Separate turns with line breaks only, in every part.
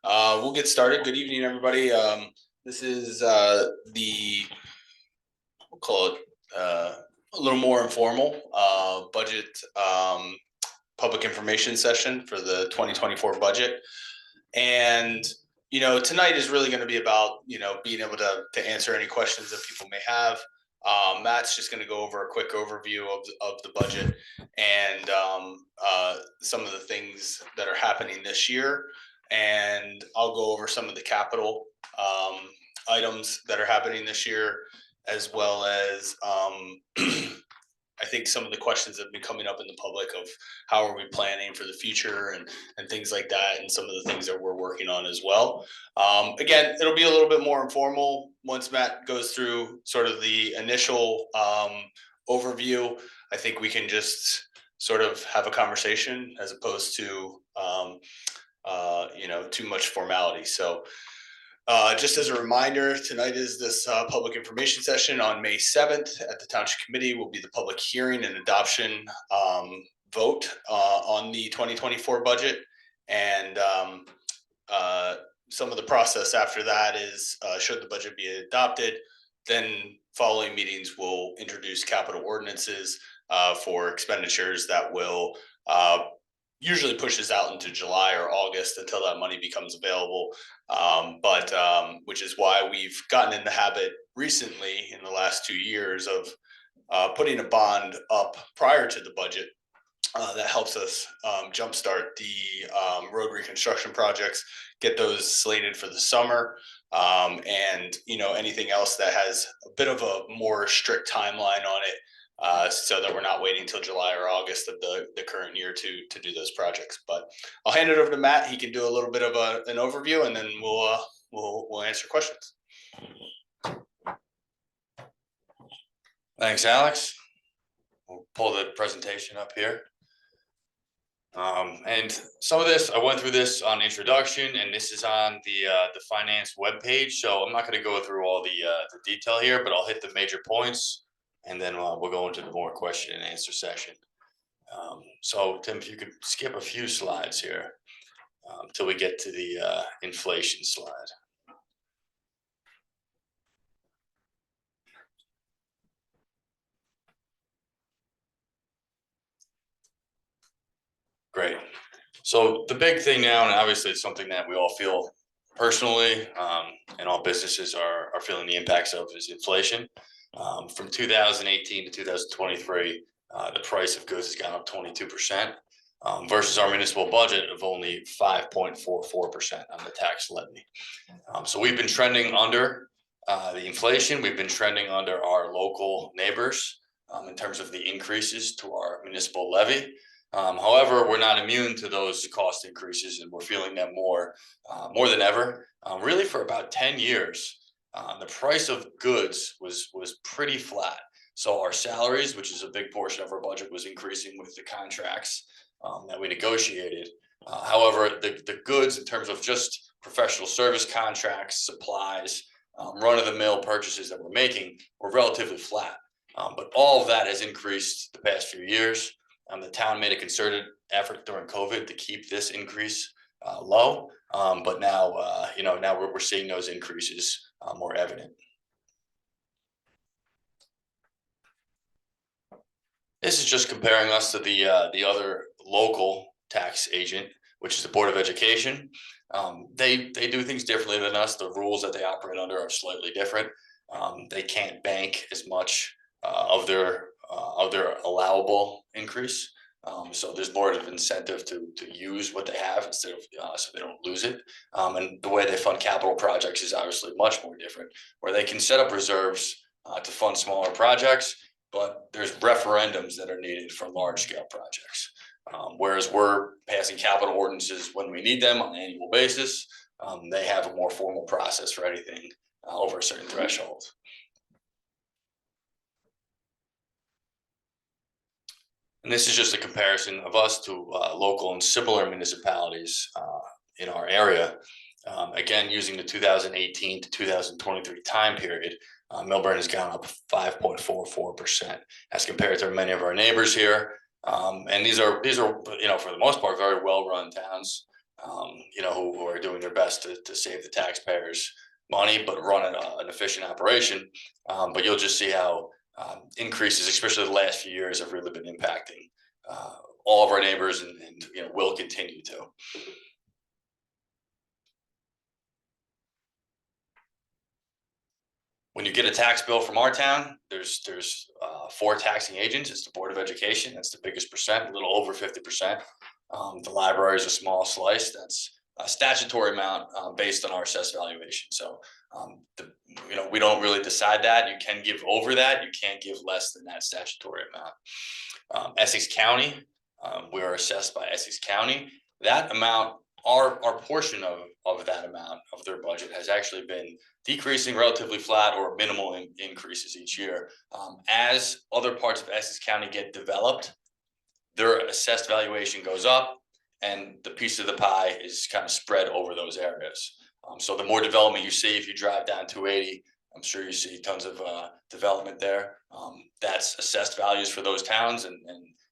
We'll get started. Good evening, everybody. This is we'll call it a little more informal budget public information session for the 2024 budget. And, tonight is really going to be about, being able to answer any questions that people may have. Matt's just going to go over a quick overview of the budget and some of the things that are happening this year. And I'll go over some of the capital items that are happening this year, as well as I think some of the questions that have been coming up in the public of how are we planning for the future and things like that, and some of the things that we're working on as well. Again, it'll be a little bit more informal once Matt goes through sort of the initial overview. I think we can just sort of have a conversation as opposed to too much formality. So just as a reminder, tonight is this public information session. On May 7th at the Township Committee will be the public hearing and adoption vote on the 2024 budget. And some of the process after that is, should the budget be adopted, then following meetings will introduce capital ordinances for expenditures that will usually pushes out into July or August until that money becomes available. Which is why we've gotten in the habit recently in the last 2 years of putting a bond up prior to the budget that helps us jumpstart the road reconstruction projects, get those slated for the summer, and anything else that has a bit of a more strict timeline on it. So that we're not waiting till July or August of the current year to do those projects. But I'll hand it over to Matt. He can do a little bit of an overview, and then we'll answer questions.
Thanks, Alex. We'll pull the presentation up here. And some of this, I went through this on introduction, and this is on the finance webpage. So I'm not going to go through all the detail here, but I'll hit the major points. And then we'll go into the more question and answer session. So Tim, if you could skip a few slides here till we get to the inflation slide. Great. So the big thing now, and obviously it's something that we all feel personally, and all businesses are feeling the impacts of, is inflation. From 2018 to 2023, the price of goods has gone up 22%, versus our municipal budget of only 5.44% on the tax levy. So we've been trending under the inflation. We've been trending under our local neighbors in terms of the increases to our municipal levy. However, we're not immune to those cost increases, and we're feeling them more than ever. Really, for about 10 years. The price of goods was pretty flat. So our salaries, which is a big portion of our budget, was increasing with the contracts that we negotiated. However, the goods, in terms of just professional service contracts, supplies, run-of-the-mill purchases that we're making, were relatively flat. But all of that has increased the past few years. The town made a concerted effort during COVID to keep this increase low. But now, now we're seeing those increases more evident. This is just comparing us to the other local tax agent, which is the Board of Education. They do things differently than us. The rules that they operate under are slightly different. They can't bank as much of their allowable increase. So there's more of an incentive to use what they have instead of so they don't lose it. And the way they fund capital projects is obviously much more different, where they can set up reserves to fund smaller projects, but there's referendums that are needed for large scale projects. Whereas we're passing capital ordinances when we need them on an annual basis. They have a more formal process for anything over a certain threshold. And this is just a comparison of us to local and similar municipalities in our area. Again, using the 2018 to 2023 time period, Millburn has gone up 5.44% as compared to many of our neighbors here. And these are, for the most part, very well-run towns. who are doing their best to save the taxpayers money, but run an efficient operation. But you'll just see how increases, especially the last few years, have really been impacting all of our neighbors, and will continue to. When you get a tax bill from our town, there's 4 taxing agents. It's the Board of Education. That's the biggest percent, a little over 50%. The library is a small slice. That's a statutory amount based on our assessed valuation. So, we don't really decide that. You can give over that. You can't give less than that statutory amount. Essex County, we are assessed by Essex County. That amount, our portion of that amount of their budget has actually been decreasing, relatively flat, or minimal increases each year. As other parts of Essex County get developed, their assessed valuation goes up, and the piece of the pie is kind of spread over those areas. So the more development you see, if you drive down 280, I'm sure you see tons of development there. That's assessed values for those towns, and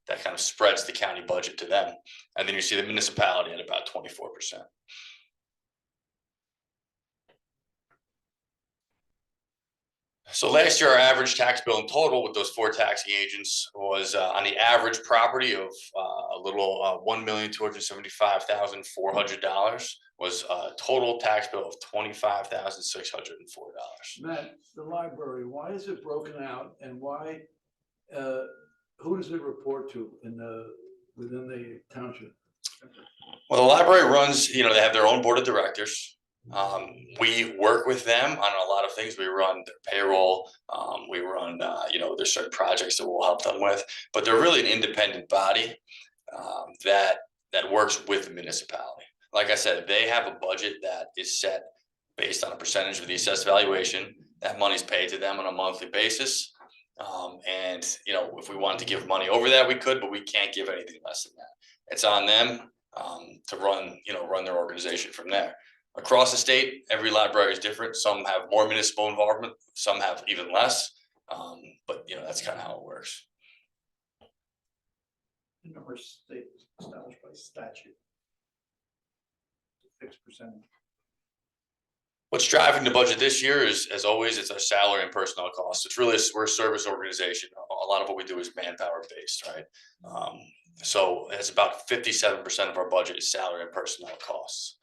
that kind of spreads the county budget to them. And then you see the municipality at about 24%. So last year, our average tax bill in total with those 4 taxing agents was on the average property of a little $1,275,400, was a total tax bill of $25,604.
Matt, the library, why is it broken out, and why, who does it report to within the township?
Well, the library runs, they have their own board of directors. We work with them on a lot of things. We run their payroll. We run, there's certain projects that we'll help them with, but they're really an independent body that works with the municipality. Like I said, they have a budget that is set based on a percentage of the assessed valuation. That money's paid to them on a monthly basis. And if we wanted to give money over that, we could, but we can't give anything less than that. It's on them to run their organization from there. Across the state, every library is different. Some have more municipal involvement, some have even less. But that's kind of how it works.
The number of states established by statute. 6%.
What's driving the budget this year is, as always, it's our salary and personnel costs. It's really, we're a service organization. A lot of what we do is manpower based, right? So it's about 57% of our budget is salary and personnel costs.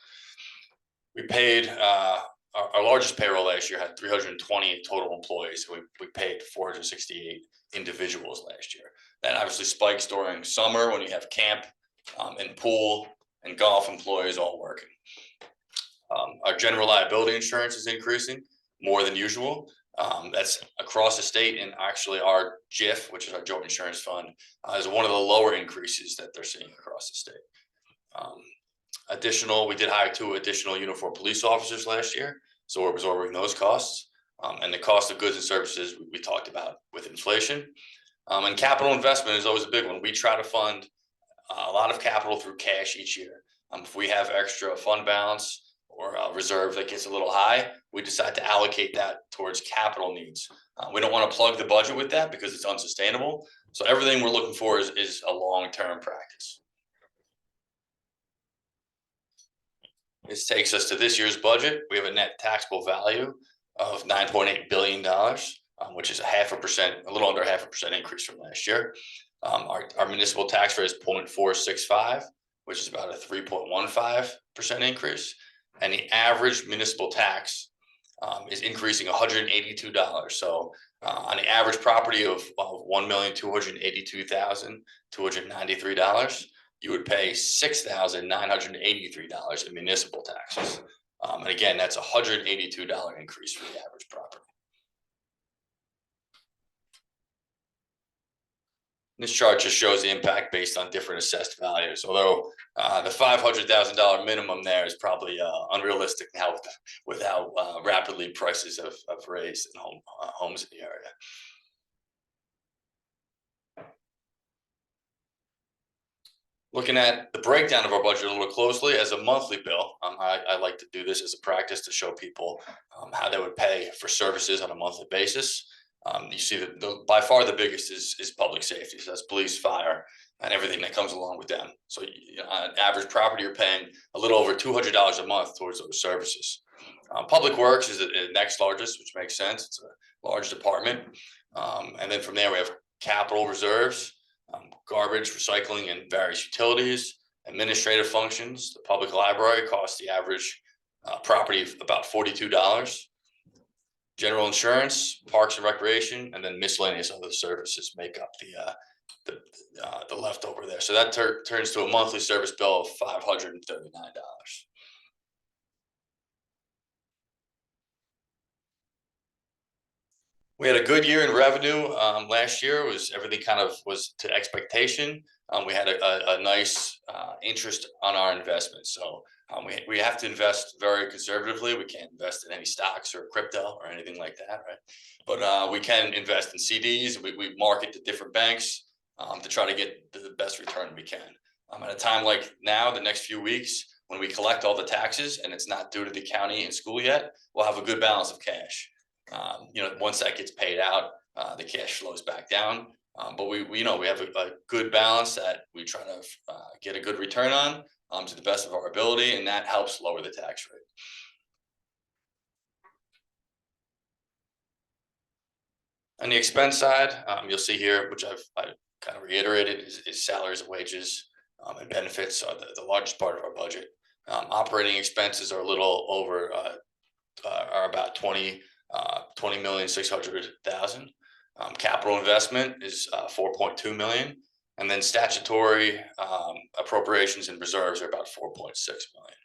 We paid our largest payroll last year had 320 total employees. We paid 468 individuals last year. That obviously spikes during summer when you have camp and pool and golf employees all working. Our general liability insurance is increasing more than usual. That's across the state, and actually our JIF, which is our joint insurance fund, is one of the lower increases that they're seeing across the state. We did hire 2 additional uniformed police officers last year, so we're absorbing those costs. And the cost of goods and services we talked about with inflation. And capital investment is always a big one. We try to fund a lot of capital through cash each year. If we have extra fund balance or a reserve that gets a little high, we decide to allocate that towards capital needs. We don't want to plug the budget with that because it's unsustainable. So everything we're looking for is a long-term practice. This takes us to this year's budget. We have a net taxable value of $9.8 billion, which is a little under 0.5% increase from last year. Our municipal tax rate is 0.465, which is about a 3.15% increase. And the average municipal tax is increasing $182. So on the average property of $1,282,293, you would pay $6,983 in municipal taxes. And again, that's a $182 increase for the average property. This chart just shows the impact based on different assessed values. Although the $500,000 minimum there is probably unrealistic now with how rapidly prices have raised in homes in the area. Looking at the breakdown of our budget a little closely as a monthly bill, I like to do this as a practice to show people how they would pay for services on a monthly basis. You see that by far the biggest is public safety. So that's police, fire, and everything that comes along with them. So on average property, you're paying a little over $200 a month towards those services. Public Works is the next largest, which makes sense. It's a large department. And then from there, we have capital reserves, garbage, recycling, and various utilities, administrative functions. The public library costs the average property of about $42. General insurance, parks and recreation, and then miscellaneous other services make up the leftover there. So that turns to a monthly service bill of $539. We had a good year in revenue. Last year was everything kind of was to expectation. We had a nice interest on our investments. So we have to invest very conservatively. We can't invest in any stocks or crypto or anything like that, right? But we can invest in CDs. We market to different banks to try to get the best return we can. At a time like now, the next few weeks, when we collect all the taxes and it's not due to the county and school yet, we'll have a good balance of cash. Once that gets paid out, the cash flows back down. But we have a good balance that we try to get a good return on to the best of our ability, and that helps lower the tax rate. On the expense side, you'll see here, which I've kind of reiterated, is salaries and wages and benefits are the largest part of our budget. Operating expenses are a little over, are about 20,600,000. Capital investment is 4.2 million, and then statutory appropriations and reserves are about 4.6 million.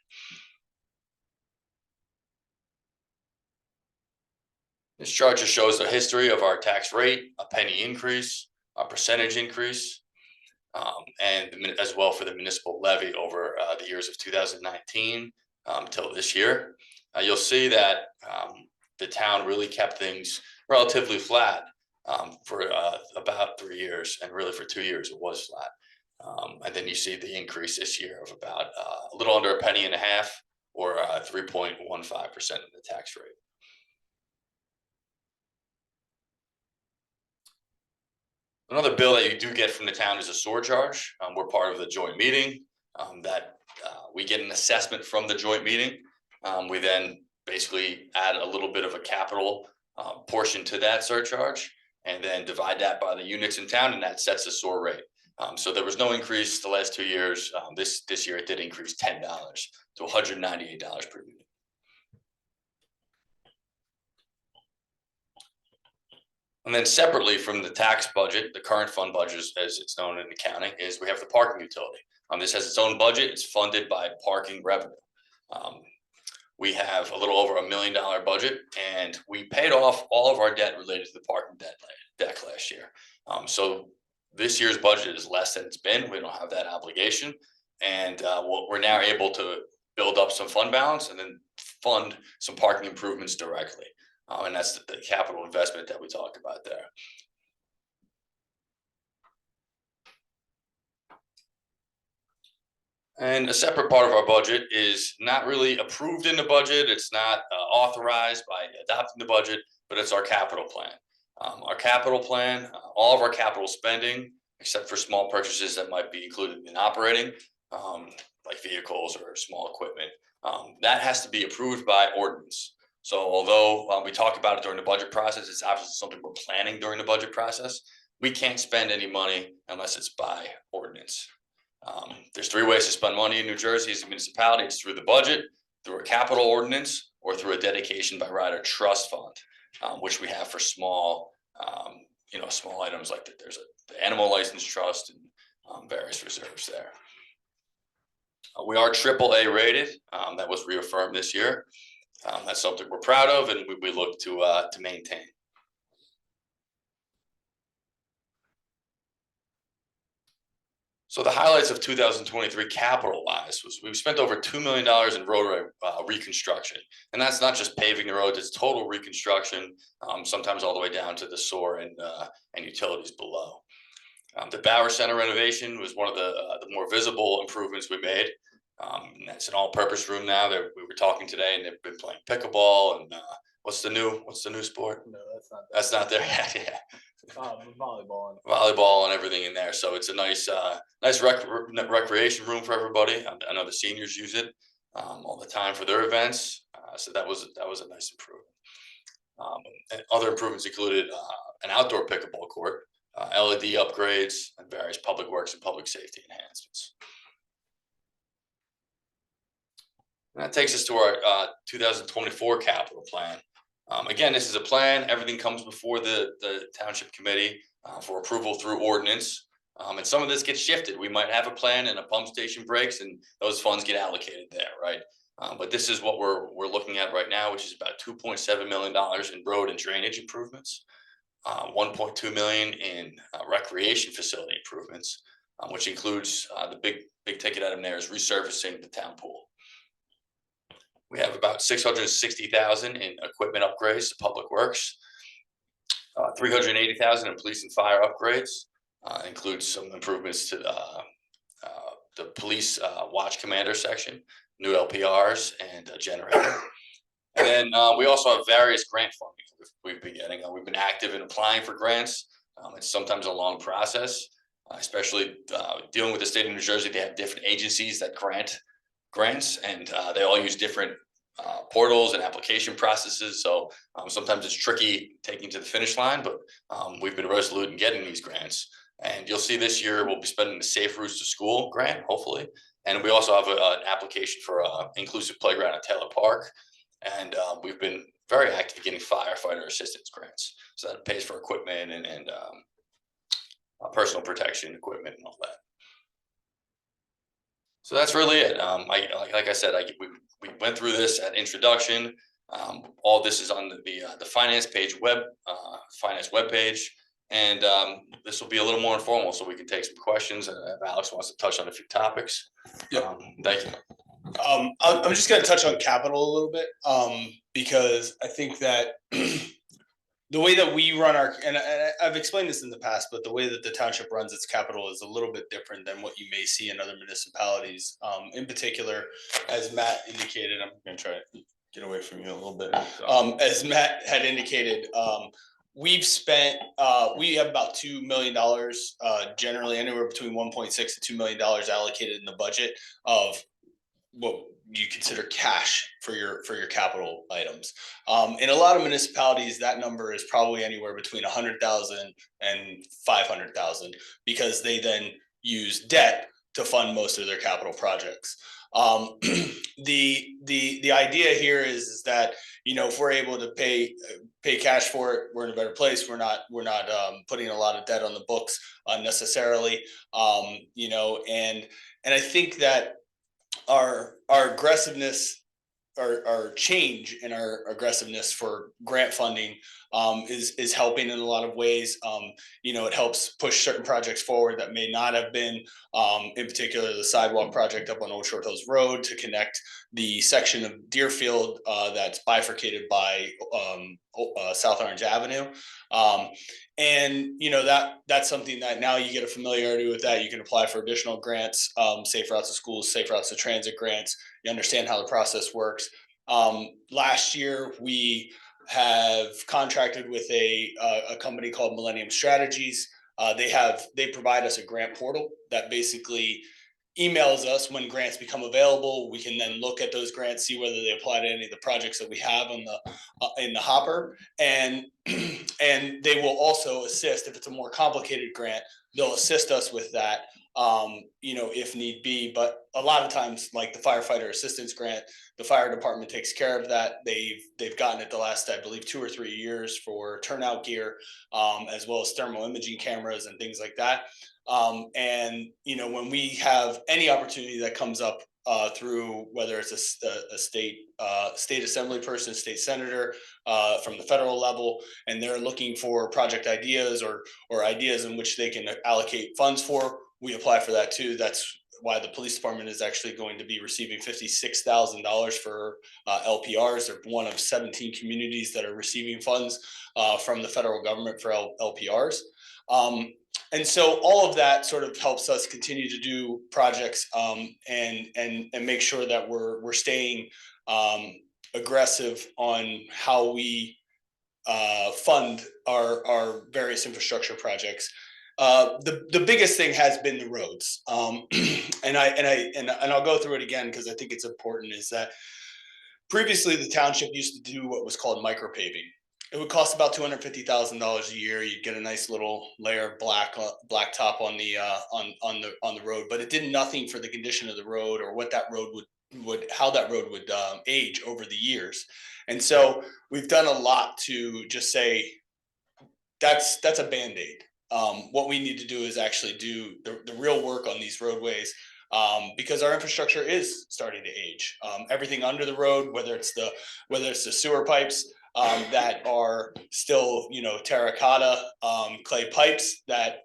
This chart just shows the history of our tax rate, a penny increase, a percentage increase, and as well for the municipal levy over the years of 2019 till this year. You'll see that the town really kept things relatively flat for about 3 years, and really for 2 years it was flat. And then you see the increase this year of about a little under a penny and a half, or 3.15% of the tax rate. Another bill that you do get from the town is a SOAR charge. We're part of the joint meeting that we get an assessment from the joint meeting. We then basically add a little bit of a capital portion to that surcharge, and then divide that by the units in town, and that sets the SOAR rate. So there was no increase the last 2 years. This year it did increase $10 to $198 per unit. And then separately from the tax budget, the current fund budget, as it's known in accounting, is we have the parking utility. This has its own budget. It's funded by parking revenue. We have a little over $1 million budget, and we paid off all of our debt related to the parking deck last year. So this year's budget is less than it's been. We don't have that obligation, and we're now able to build up some fund balance and then fund some parking improvements directly. And that's the capital investment that we talked about there. And a separate part of our budget is not really approved in the budget. It's not authorized by adopting the budget, but it's our capital plan. Our capital plan, all of our capital spending, except for small purchases that might be included in operating, like vehicles or small equipment, that has to be approved by ordinance. So although we talk about it during the budget process, it's obviously something we're planning during the budget process. We can't spend any money unless it's by ordinance. There's 3 ways to spend money in New Jersey as a municipality. It's through the budget, through a capital ordinance, or through a dedication by right or trust fund, which we have for small, small items like that. There's the animal license trust and various reserves there. We are AAA rated. That was reaffirmed this year. That's something we're proud of, and we look to maintain. So the highlights of 2023 capital-wise was we've spent over $2 million in roadway reconstruction, and that's not just paving the roads; it's total reconstruction, sometimes all the way down to the SOAR and utilities below. The Bauer Center renovation was one of the more visible improvements we made. And that's an all-purpose room now. We were talking today, and they've been playing pickleball and what's the new sport?
No,
That's not there yet. Yeah.
Volleyball.
Volleyball and everything in there. So it's a nice nice recreation room for everybody. I know the seniors use it all the time for their events. So that was a nice improvement. And other improvements included an outdoor pickleball court, LED upgrades, and various public works and public safety enhancements. And that takes us to our 2024 capital plan. Again, this is a plan. Everything comes before the township committee for approval through ordinance. And some of this gets shifted. We might have a plan and a pump station breaks and those funds get allocated there, right? But this is what we're looking at right now, which is about $2.7 million in road and drainage improvements, 1.2 million in recreation facility improvements, which includes the big ticket item there is resurfacing the town pool. We have about 660,000 in equipment upgrades to public works, 380,000 in police and fire upgrades, includes some improvements to the police watch commander section, new LPRs, and a generator. And then we also have various grant funding we've been getting. We've been active in applying for grants. It's sometimes a long process, especially dealing with the state of New Jersey. They have different agencies that grant grants, and they all use different portals and application processes. So sometimes it's tricky taking to the finish line, but we've been resolute in getting these grants. And you'll see this year we'll be spending the Safe Routes to School grant, hopefully. And we also have an application for inclusive playground at Taylor Park. And we've been very active getting firefighter assistance grants. So that pays for equipment and personal protection equipment and all that. So that's really it. Like I said, we went through this at introduction. All this is on the finance page finance webpage. And this will be a little more informal, so we can take some questions. And if Alex wants to touch on a few topics.
Yeah.
Thank you.
I'm just going to touch on capital a little bit because I think that the way that we run and I've explained this in the past, but the way that the township runs its capital is a little bit different than what you may see in other municipalities. In particular, as Matt indicated, I'm going to try to get away from you a little bit. As Matt had indicated, we've spent, we have about $2 million, generally anywhere between 1.6 to $2 million allocated in the budget of what you consider cash for your capital items. In a lot of municipalities, that number is probably anywhere between 100,000 and 500,000 because they then use debt to fund most of their capital projects. The idea here is that, you know, if we're able to pay cash for it, we're in a better place. We're not putting a lot of debt on the books unnecessarily. You know, and I think that our aggressiveness, our change in our aggressiveness for grant funding is helping in a lot of ways. You know, it helps push certain projects forward that may not have been, in particular, the sidewalk project up on Old Short Hills Road to connect the section of Deerfield that's bifurcated by South Orange Avenue. And, you know, that's something that now you get a familiarity with that. You can apply for additional grants, Safe Routes to Schools, Safe Routes to Transit grants. You understand how the process works. Last year, we have contracted with a company called Millennium Strategies. They provide us a grant portal that basically emails us when grants become available. We can then look at those grants, see whether they apply to any of the projects that we have in the hopper, and they will also assist if it's a more complicated grant. They'll assist us with that, you know, if need be. But a lot of times, like the firefighter assistance grant, the fire department takes care of that. They've gotten it the last, I believe, 2 or 3 years for turnout gear, as well as thermal imaging cameras and things like that. And, you know, when we have any opportunity that comes up through whether it's a state assembly person, state senator from the federal level, and they're looking for project ideas or ideas in which they can allocate funds for, we apply for that too. That's why the police department is actually going to be receiving $56,000 for LPRs. They're one of 17 communities that are receiving funds from the federal government for LPRs. And so all of that sort of helps us continue to do projects and make sure that we're staying aggressive on how we fund our various infrastructure projects. The biggest thing has been the roads. And I'll go through it again because I think it's important, is that previously the township used to do what was called micro paving. It would cost about $250,000 a year. You'd get a nice little layer of black top on the road, but it did nothing for the condition of the road or what that road would how that road would age over the years. And so we've done a lot to just say that's a Band-Aid. What we need to do is actually do the real work on these roadways, because our infrastructure is starting to age. Everything under the road, whether it's the sewer pipes that are still, terracotta clay pipes that,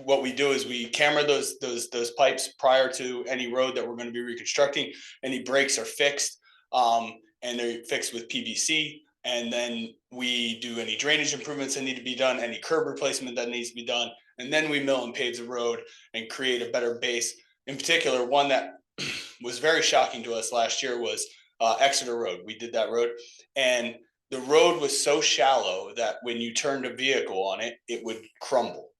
what we do is we camera those pipes prior to any road that we're going to be reconstructing. Any breaks are fixed, and they're fixed with PVC. And then we do any drainage improvements that need to be done, any curb replacement that needs to be done, and then we mill and pave the road and create a better base. In particular, one that was very shocking to us last year was Exeter Road. We did that road, and the road was so shallow that when you turned a vehicle on it, it would crumble.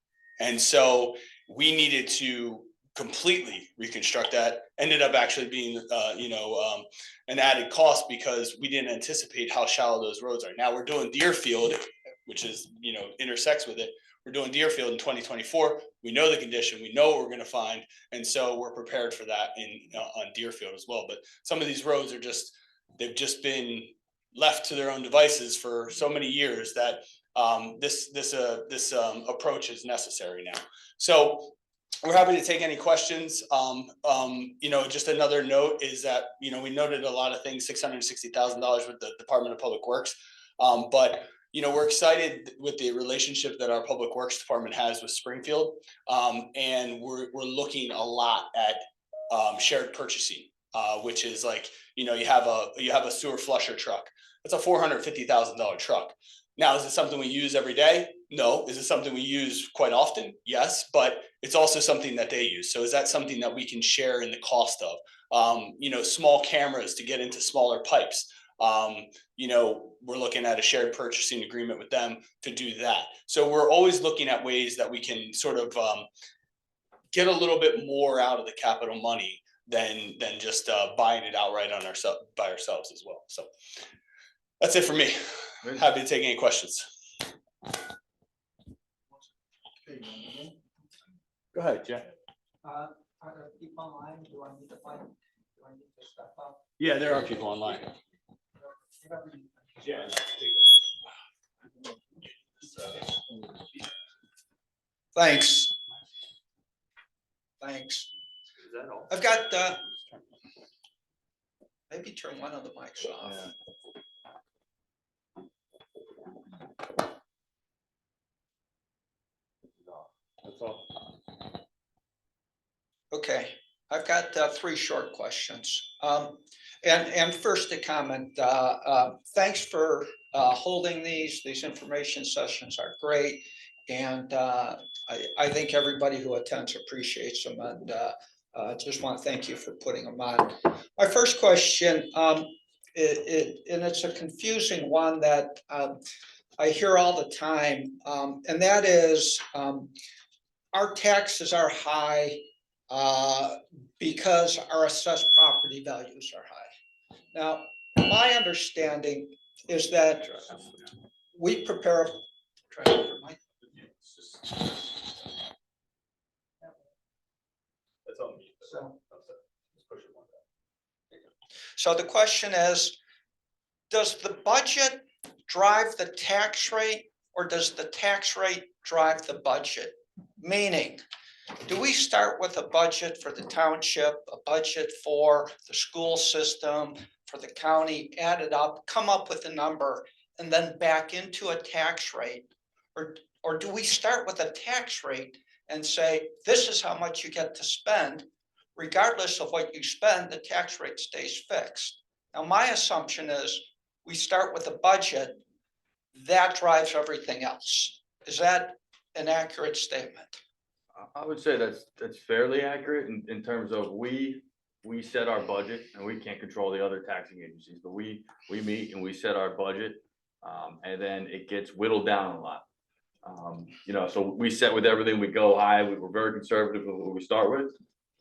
And so we needed to completely reconstruct that. Ended up actually being, an added cost because we didn't anticipate how shallow those roads are. Now we're doing Deerfield, which is, intersects with it. We're doing Deerfield in 2024. We know the condition, we know what we're going to find. And so we're prepared for that on Deerfield as well. But some of these roads are they've just been left to their own devices for so many years that this approach is necessary now. So we're happy to take any questions. Just another note is that, we noted a lot of things, $660,000 with the Department of Public Works. But we're excited with the relationship that our Public Works Department has with Springfield. And we're looking a lot at shared purchasing, which is like, you have a sewer flusher truck. That's a $450,000 truck. Now, is it something we use every day? No. Is it something we use quite often? Yes, but it's also something that they use. So is that something that we can share in the cost of? Small cameras to get into smaller pipes. We're looking at a shared purchasing agreement with them to do that. So we're always looking at ways that we can sort of get a little bit more out of the capital money than just buying it outright by ourselves as well. So that's it for me. Happy to take any questions. Go ahead, Jeff.
Are there people online? Do I need to step up?
Yeah, there are people online.
Yeah.
Thanks. I've got, maybe turn one of the mics off.
Yeah. That's all.
Okay, I've got three short questions. And first a comment, thanks for holding these information sessions are great. And I think everybody who attends appreciates them, and just want to thank you for putting them on. My first question, and it's a confusing one that I hear all the time, and that is our taxes are high because our assessed property values are high. Now, my understanding is that we prepare. So the question is, does the budget drive the tax rate, or does the tax rate drive the budget? Meaning, do we start with a budget for the township, a budget for the school system, for the county, add it up, come up with a number, and then back into a tax rate? Or do we start with a tax rate and say, this is how much you get to spend? Regardless of what you spend, the tax rate stays fixed. Now, my assumption is we start with a budget that drives everything else. Is that an accurate statement?
I would say that's fairly accurate in terms of we set our budget, and we can't control the other taxing agencies, but we meet and we set our budget, and then it gets whittled down a lot. You know, so we set with everything, we go high, we were very conservative with what we start with.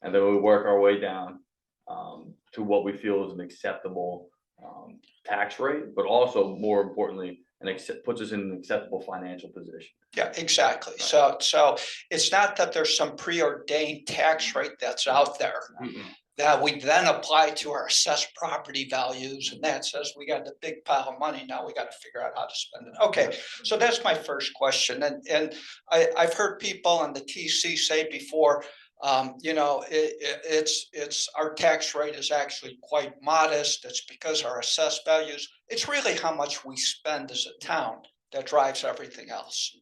And then we work our way down to what we feel is an acceptable tax rate, but also more importantly, puts us in an acceptable financial position.
Yeah, exactly. So it's not that there's some preordained tax rate that's out there that we then apply to our assessed property values, and that says we got the big pile of money, now we got to figure out how to spend it. Okay, so that's my first question, and I've heard people on the TC say before, you know, it's our tax rate is actually quite modest. It's because our assessed values. It's really how much we spend as a town that drives everything else.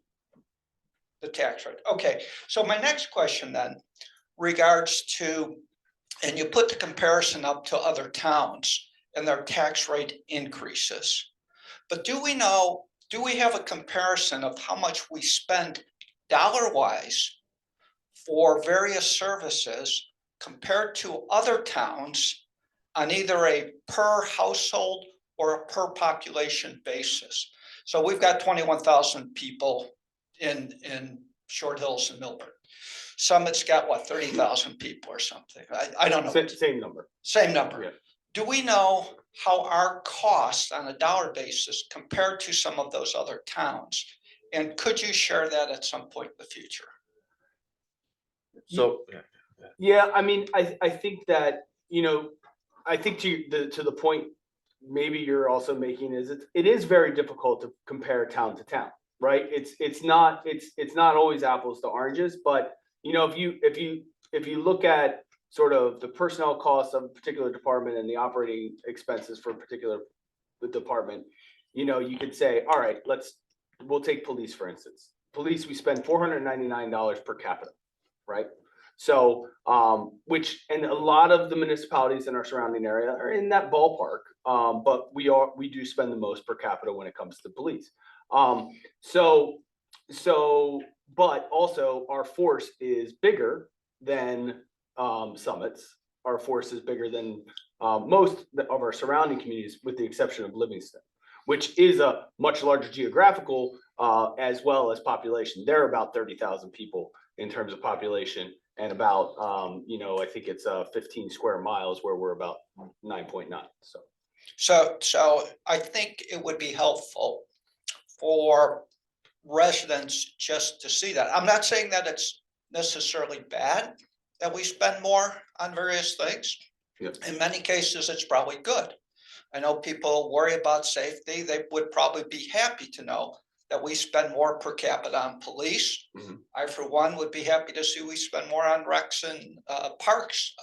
The tax rate. Okay, so my next question then regards to, and you put the comparison up to other towns and their tax rate increases. But do we have a comparison of how much we spend dollar-wise for various services compared to other towns on either a per household or a per population basis? So we've got 21,000 people in Short Hills and Milburn. Summit's got what, 30,000 people or something. I don't know.
Same number.
Same number.
Yeah.
Do we know how our costs on a dollar basis compared to some of those other towns? And could you share that at some point in the future?
So,
Yeah, I mean, I think that, you know, I think to the point maybe you're also making is it is very difficult to compare town to town, right? It's not always apples to oranges, but you know, if you look at sort of the personnel costs of a particular department and the operating expenses for a particular department, you know, you could say, all right, we'll take police, for instance. Police, we spend $499 per capita, right? So, and a lot of the municipalities in our surrounding area are in that ballpark. But we do spend the most per capita when it comes to police. But also our force is bigger than Summit's. Our force is bigger than most of our surrounding communities, with the exception of Livingston, which is a much larger geographical as well as population. They're about 30,000 people in terms of population, and about you know, I think it's 15 square miles, where we're about 9.9. So
I think it would be helpful for residents just to see that. I'm not saying that it's necessarily bad that we spend more on various things.
Yep.
In many cases, it's probably good. I know people worry about safety. They would probably be happy to know that we spend more per capita on police.
Mhm.
I, for one, would be happy to see we spend more on recs and parks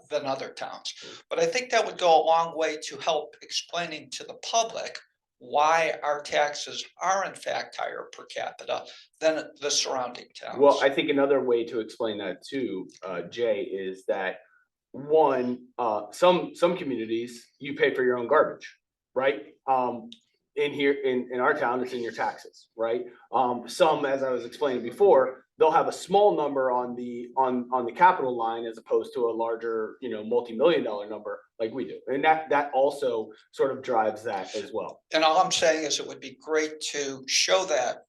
than other towns. But I think that would go a long way to help explaining to the public why our taxes are in fact higher per capita than the surrounding towns.
Well, I think another way to explain that too, Jay, is that one, some communities, you pay for your own garbage, right? In our town, it's in your taxes, right? Some, as I was explaining before, they'll have a small number on the capital line as opposed to a larger, you know, multi-million-dollar number like we do. And that also sort of drives that as well.
And all I'm saying is it would be great to show that.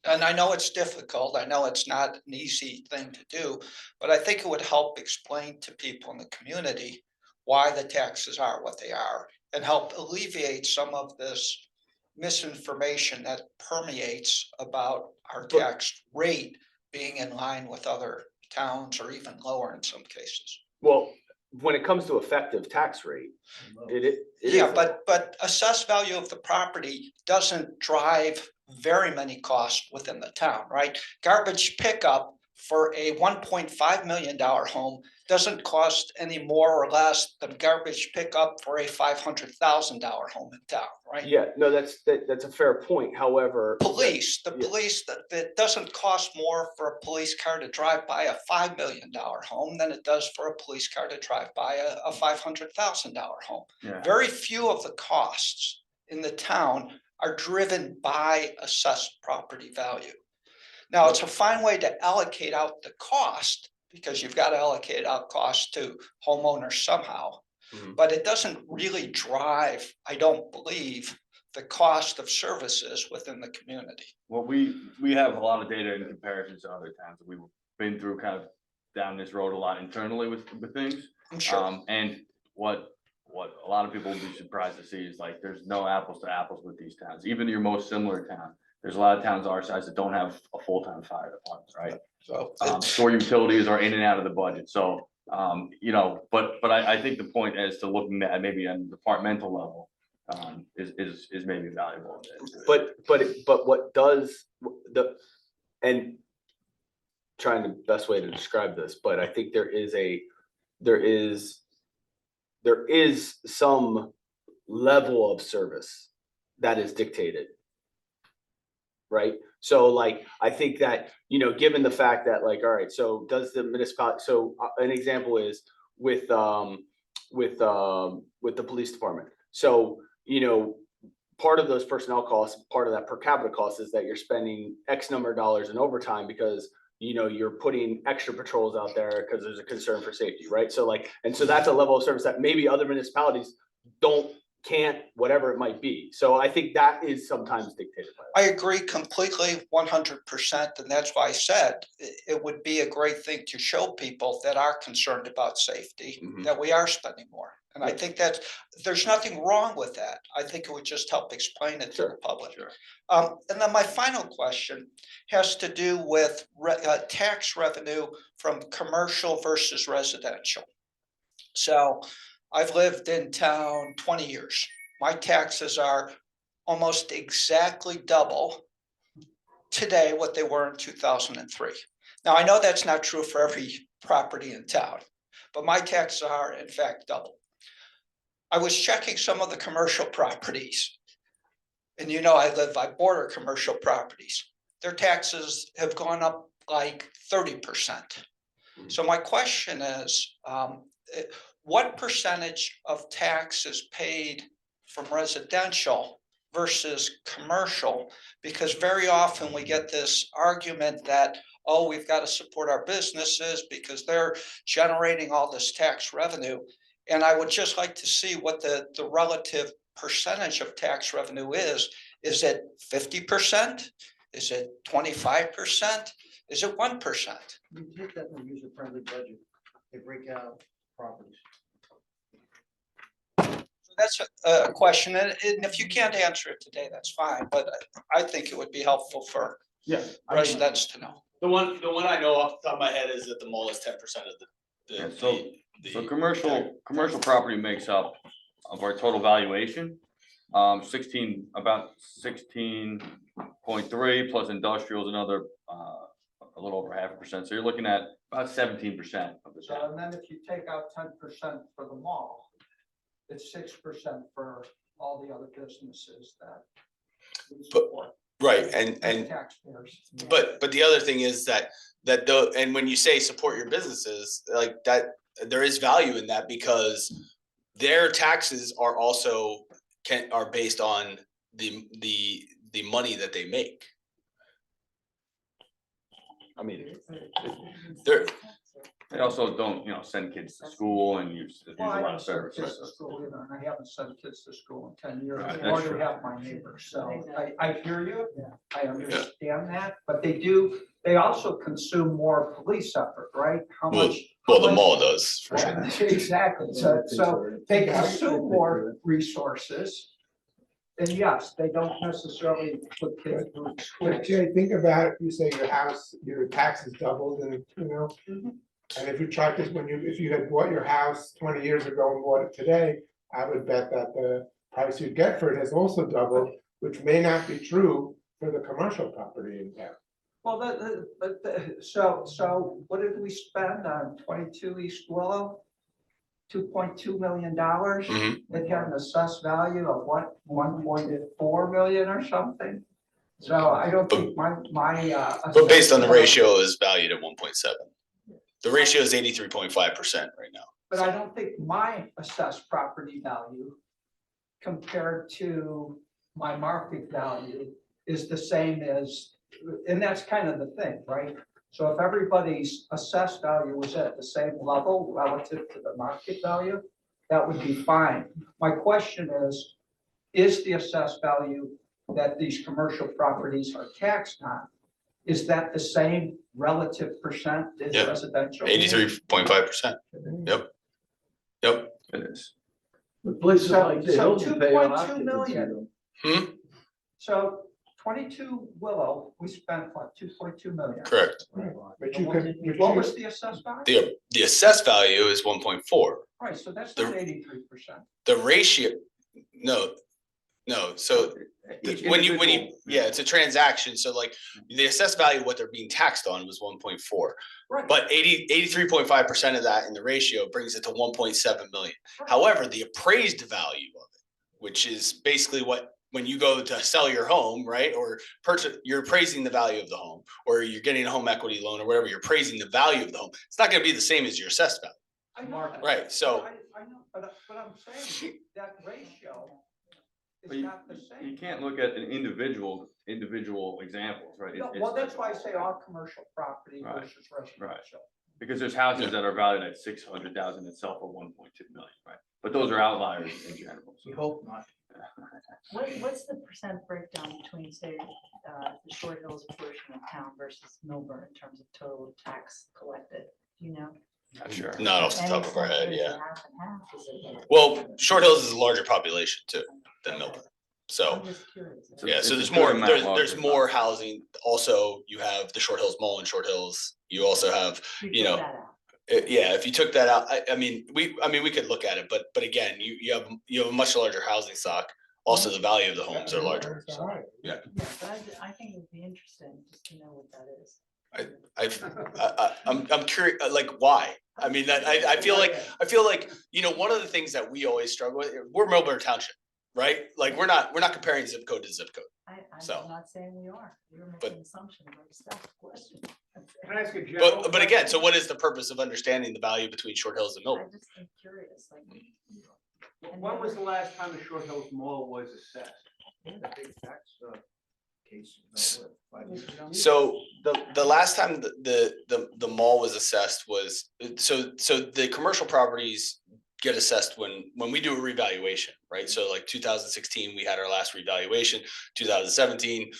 And I know it's difficult. I know it's not an easy thing to do, but I think it would help explain to people in the community why the taxes are what they are, and help alleviate some of this misinformation that permeates about our tax rate being in line with other towns or even lower in some cases.
Well, when it comes to effective tax rate, it
Yeah,
is-
but assessed value of the property doesn't drive very many costs within the town, right? Garbage pickup for a $1.5 million home doesn't cost any more or less than garbage pickup for a $500,000 home in town, right?
Yeah, no, that's a fair point. However,
Police,
yeah.
police, that doesn't cost more for a police car to drive by a $5 million home than it does for a police car to drive by a $500,000 home.
yeah.
Very few of the costs in the town are driven by assessed property value. Now, it's a fine way to allocate out the cost, because you've got to allocate out costs to homeowners somehow.
Mhm.
But it doesn't really drive, I don't believe, the cost of services within the community.
Well, we have a lot of data in comparison to other towns. We've been through kind of down this road a lot internally with things.
I'm sure.
And what a lot of people would be surprised to see is like, there's no apples to apples with these towns, even your most similar town. There's a lot of towns our size that don't have a full-time fire department, right?
So
Store utilities are in and out of the budget, so, you know, but I think the point as to looking at maybe on the departmental level, is maybe valuable.
But what does and trying the best way to describe this, but I think there is some level of service that is dictated. Right? So like, I think that, you know, given the fact that like, all right, so does the municipality, so an example is with the police department. So, you know, part of those personnel costs, part of that per capita cost is that you're spending X number of dollars in overtime because, you know, you're putting extra patrols out there because there's a concern for safety, right? So like, and so that's a level of service that maybe other municipalities can't, whatever it might be. So I think that is sometimes dictated by that.
I agree completely, 100%, and that's why I said it would be a great thing to show people that are concerned about safety, that we are spending more. And I think that there's nothing wrong with that. I think it would just help explain it to the public.
Sure.
And then my final question has to do with tax revenue from commercial versus residential. So I've lived in town 20 years. My taxes are almost exactly double today what they were in 2003. Now, I know that's not true for every property in town, but my taxes are in fact double. I was checking some of the commercial properties, and you know, I border commercial properties. Their taxes have gone up like 30%. So my question is, what percentage of tax is paid from residential versus commercial? Because very often we get this argument that, oh, we've got to support our businesses because they're generating all this tax revenue. And I would just like to see what the relative percentage of tax revenue is. Is it 50%? Is it 25%? Is it 1%?
You take that and use a friendly budget, they break out properties.
That's a question, and if you can't answer it today, that's fine, but I think it would be helpful for
Yeah.
residents to know.
The one I know off the top of my head is that the mall is 10% of
Yeah,
the.
so- So commercial property makes up of our total valuation, about 16.3 plus industrial is another, a little over 0.5%. So you're looking at about 17% of the
So,
town.
and then if you take out 10% for the mall, it's 6% for all the other businesses that we support.
Right,
as taxpayers.
but the other thing is that and when you say support your businesses, like that, there is value in that because their taxes are also are based on the money that they make.
I mean,
They're,
They also don't, you know, send kids to school and use a
Well, I
lot
haven't
of
sent
services.
kids to school either, and I haven't sent kids to school in 10 years,
Right,
nor
that's
do
true.
have my neighbors, so I hear you, I understand that, but they also consume more police effort, right? How
Well,
much?
well,
how
the
much-
mall does for sure.
Exactly, so they consume more resources. And yes, they don't necessarily put kids through school.
But Jay, think about, you say your house, your taxes doubled and, you know. And if you track this, if you had bought your house 20 years ago and bought it today, I would bet that the price you'd get for it has also doubled, which may not be true for the commercial property in town.
Well, so what did we spend on 22 East Willow? $2.2 million.
Mhm.
It had an assessed value of what, 1.4 million or something? So I don't think my.
But based on the ratio is valued at 1.7. The ratio is 83.5% right now.
But I don't think my assessed property value compared to my market value is the same as, and that's kind of the thing, right? So if everybody's assessed value was at the same level relative to the market value, that would be fine. My question is, is the assessed value that these commercial properties are taxed on, is that the same relative percent as
Yeah.
residential?
83.5%. Yep. Yep.
It is.
But places
So-
like the
so
Hilton pay on
2.2
occupancy.
million.
though.
So 22 Willow, we spent what, 2.2 million?
Correct.
But you can, but
What
you-
was the assessed value?
The assessed value is 1.4.
Right, so that's
the-
not 83%.
The ratio, no, so when you, yeah, it's a transaction, so like the assessed value, what they're being taxed on was 1.4.
Right.
But 83.5% of that in the ratio brings it to 1.7 million.
Right.
However, the appraised value of it, which is basically what, when you go to sell your home, right, or purchase, you're appraising the value of the home, or you're getting a home equity loan or whatever, you're appraising the value of the home. It's not gonna be the same as your assessed value.
I know that.
Right, so-
I know, but I'm saying that ratio
But
is
you-
not the same.
You can't look at an individual examples, right?
No,
It's-
well, that's why I say all commercial property
Right,
versus residential.
Because there's houses that are valued at 600,000 and sell for 1.2 million, right? But those are outliers in general.
We
so.
hope not.
What's the percent breakdown between, say, the Short Hills portion of town versus Milburn in terms of total tax collected? Do you know?
Not sure.
Not off the
Any
top of our
sense,
head,
is it
yeah.
half and half? Is it-
Well, Short Hills is a larger population too than Milburn. So,
I'm just curious.
So
yeah,
it's
so
a
there's
good
more,
amount
there's
larger
more
population.
housing. Also, you have the Short Hills Mall in Short Hills. You also have,
We
you
took
know,
that out.
yeah, if you took that out, I mean, we could look at it, but again, you have a much larger housing stock. Also, the value of the homes are larger.
That's
So
all right.
Yeah, but I think it would be interesting just to know what that is.
I'm curious, like, why? I mean, that, I feel like, you know, one of the things that we always struggle with, we're Milburn Township, right? Like, we're not comparing zip code to zip code. So.
I'm not saying we are. You're
But-
making assumptions. I just asked a question.
Can I ask a general?
But again, so what is the purpose of understanding the value between Short Hills and
I
Milburn?
just am curious, like.
When was the last time the Short Hills Mall was assessed? I think that's case.
So the last time the mall was assessed was, so the commercial properties get assessed when we do a revaluation, right? So like 2016, we had our last revaluation, 2017,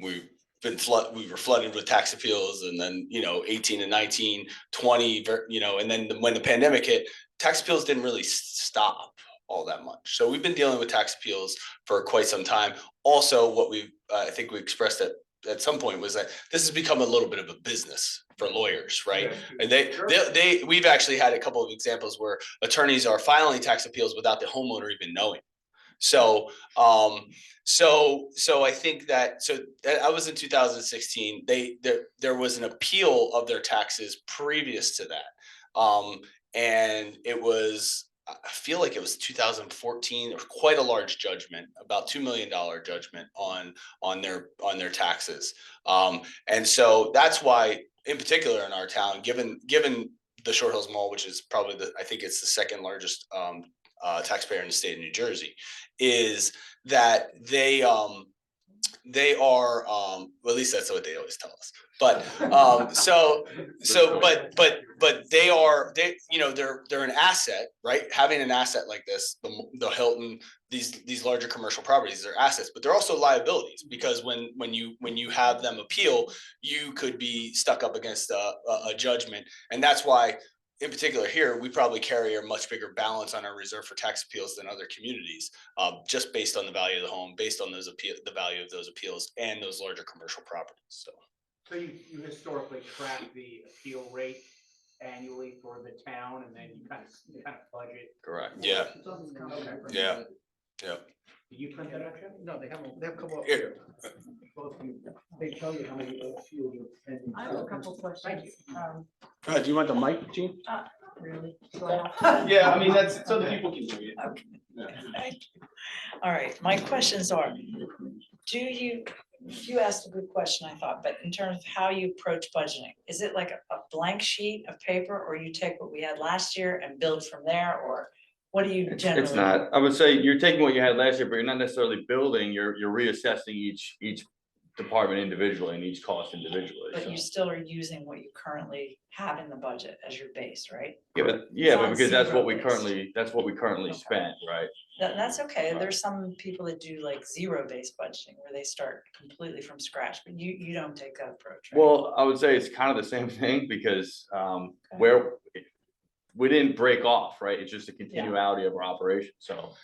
we were flooded with tax appeals, and then, you know, 18 and 19, 20, you know, and then when the pandemic hit, tax appeals didn't really stop all that much. So we've been dealing with tax appeals for quite some time. Also, what I think we expressed at some point was that this has become a little bit of a business for lawyers, right? And we've actually had a couple of examples where attorneys are filing tax appeals without the homeowner even knowing. So, so I think that, I was in 2016, there was an appeal of their taxes previous to that. And it was, I feel like it was 2014, or quite a large judgment, about $2 million judgment on their taxes. And so that's why, in particular in our town, given the Short Hills Mall, which is probably I think it's the second largest taxpayer in the state of New Jersey, is that they are, well, at least that's what they always tell us. But but they, you know, they're an asset, right? Having an asset like this, the Hilton, these larger commercial properties, they're assets, but they're also liabilities, because when you have them appeal, you could be stuck up against a judgment. And that's why, in particular here, we probably carry a much bigger balance on our reserve for tax appeals than other communities, just based on the value of the home, based on the value of those appeals and those larger commercial properties. So
you historically track the appeal rate annually for the town, and then you kind of budget.
correct. Yeah. Yeah. Yeah.
Did you print that out, Jim?
No, they haven't come up
Here.
here. Both of you, they tell you how many appeals you're pending.
I have a couple questions.
Do you want the mic, Gene?
Really? Do I have to?
Yeah, I mean, that's so the people can hear you.
All right, my questions are, you asked a good question, I thought, but in terms of how you approach budgeting, is it like a blank sheet of paper, or you take what we had last year and build from there, or what do you generally?
It's not, I would say you're taking what you had last year, but you're not necessarily building, you're reassessing each department individually and each cost individually.
But
So.
you still are using what you currently have in the budget as your base, right?
Yeah, but
not
because that's what we
zero-based.
currently
Okay.
spent, right?
That's okay.
Right.
There's some people that do like zero-based budgeting where they start completely from scratch, but you don't take that approach, right?
Well, I would say it's kind of the same thing because where we didn't break off, right? It's just a continuality of our operation. So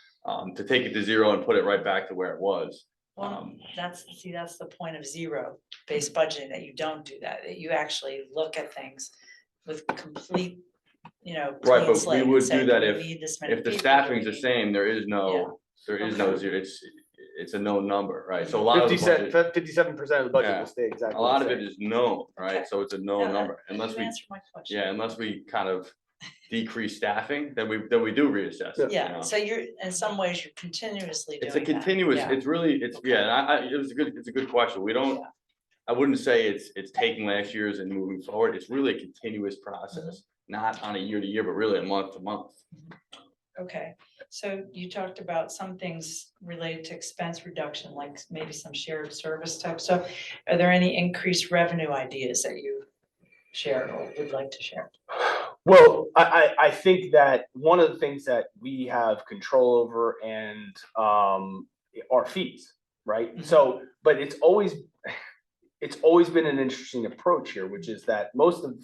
to take it to zero and put it right back to where it was.
Well, that's the point of zero-based budgeting, that you don't do that you actually look at things with complete,
Right,
clean
but we
slate and
would
say,
do that
"Do we
if
need this many
If the
people? Do
staffing's
we
the
need-"
same, there is no zero. It's a known number, right? So a lot of the budget,
57% of the budget
Yeah.
will stay exactly.
a lot
the
of it
same.
is known,
Okay.
right? So it's a
Yeah,
known
that-
number unless
you
we,
answered my question.
unless we kind of decrease staffing, then we do reassess it, you
Yeah,
know?
so you're, in some ways, you're continuously doing
It's a
that.
continuous,
Yeah.
it's really,
Okay.
it's a good question. We don't,
Yeah.
I wouldn't say it's taking last year's and moving forward. It's really a continuous process, not on a year to year, but really a month to month.
Okay, so you talked about some things related to expense reduction, like maybe some shared service type stuff. Are there any increased revenue ideas that you share or would like to share?
Well, I think that one of the things that we have control over and are fees, right?
Mhm.
So, but it's always been an interesting approach here, which is that most of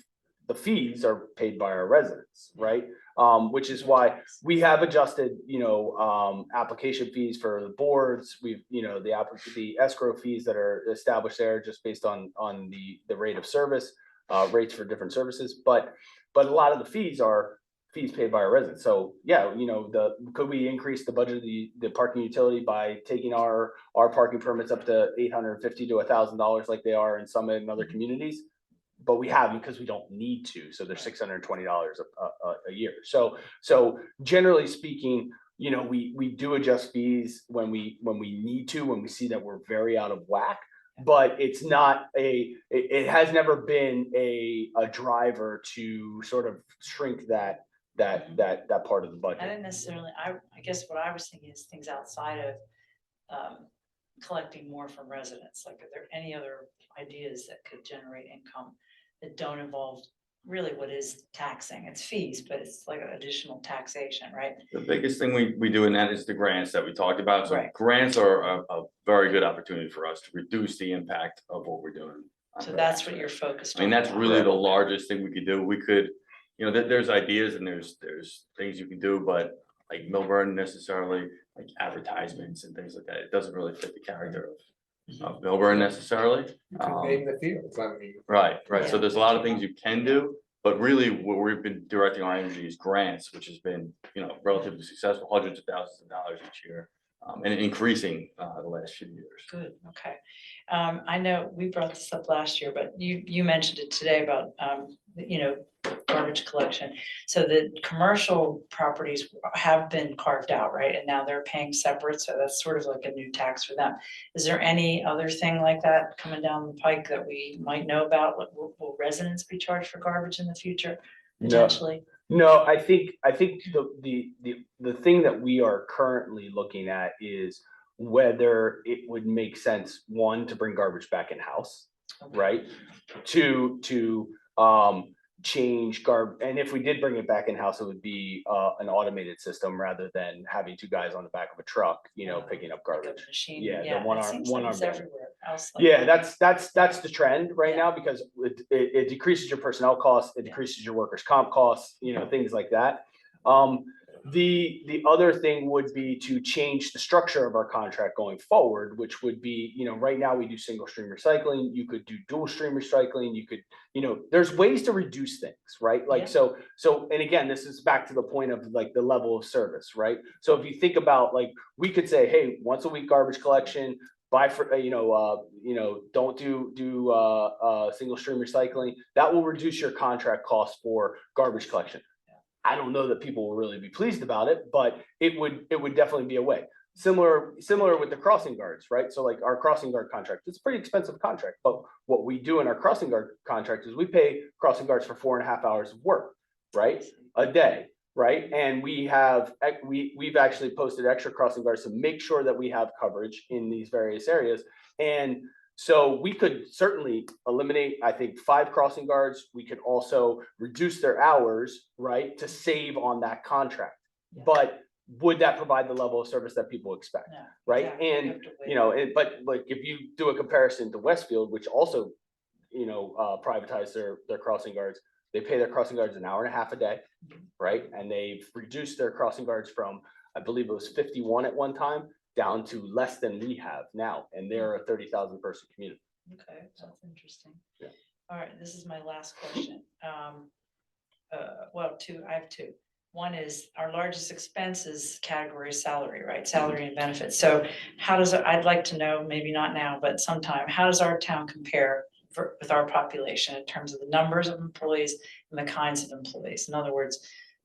the fees are paid by our residents, right? Which is why we have adjusted, application fees for the boards. We've, the escrow fees that are established there just based on the rate of service, rates for different services. But a lot of the fees are fees paid by our residents. So yeah, could we increase the budget of the parking utility by taking our parking permits up to $850 to $1,000 like they are in some in other communities? But we haven't because we don't need to. So they're $620 a year. So generally speaking, we do adjust fees when we need to, when we see that we're very out of whack. But it's not it has never been a driver to sort of shrink that part of the
I
budget.
didn't necessarily, I guess what I was thinking is things outside of collecting more from residents. Like, are there any other ideas that could generate income that don't involve really what is taxing? It's fees, but it's like additional taxation, right?
The biggest thing we do in that is the grants that we talked about. So
Right.
grants are a very good opportunity for us to reduce the impact of what we're doing. on
So
the
that's
tax
what
rate.
you're focused
I mean,
on.
that's really the largest thing we could do. We could, there's ideas and there's things you can do, but like Milburn necessarily, like advertisements and things like that, it doesn't really fit the character of Milburn necessarily.
You can name the fields, I mean.
Right. So
Yeah.
there's a lot of things you can do, but really what we've been directing our energy is grants, which has been, relatively successful, hundreds of thousands of dollars each year. And increasing the last few years.
Good, okay. I know we brought this up last year, but you mentioned it today about, garbage collection. So the commercial properties have been carved out, right? And now they're paying separate, so that's sort of like a new tax for them. Is there any other thing like that coming down the pike that we might know about? Like, will residents be charged for garbage in the future,
No.
potentially?
No, I think the thing that we are currently looking at is whether it would make sense, one, to bring garbage back in-house,
Okay.
right? To change and if we did bring it back in-house, it would be an automated system rather than having two guys on the back of a truck, picking up
Like a
garbage.
machine,
Yeah, the
yeah,
one
it
arm-
seems
one
like it's
arm guy.
everywhere else. like
Yeah,
that.
that's the trend right
Yeah.
now because it decreases your personnel costs, it decreases your workers' comp costs, things like that. The other thing would be to change the structure of our contract going forward, which would be, right now we do single stream recycling. You could do dual stream recycling. You could, there's ways to reduce things, right? Like,
Yeah.
so, and again, this is back to the point of like the level of service, right? So if you think about like, we could say, hey, once a week garbage collection, buy for, don't do single stream recycling. That will reduce your contract costs for garbage collection. I don't know that people will really be pleased about it, but it would definitely be a way. Similar with the crossing guards, right? So like our crossing guard contract, it's a pretty expensive contract, but what we do in our crossing guard contract is we pay crossing guards for 4.5 hours of work, right? A day, right? And we've actually posted extra crossing guards to make sure that we have coverage in these various areas. And So we could certainly eliminate, I think, 5 crossing guards. We could also reduce their hours, right, to save on that contract.
Yeah.
But would that provide the level of service that people expect?
No,
Right?
exactly. You
And,
have to wait.
you know, but like if you do a comparison to Westfield, which also, privatized their crossing guards, they pay their crossing guards an hour and a half a day, right? And they've reduced their crossing guards from, I believe it was 51 at one time, down to less than we have now, and they're a 30,000 person community.
Okay, that's interesting.
Yeah.
All right, this is my last question. Well, I have two. One is our largest expenses category is salary, right? Salary and benefits. So how does, I'd like to know, maybe not now, but sometime, how does our town compare with our population in terms of the numbers of employees and the kinds of employees? In other words,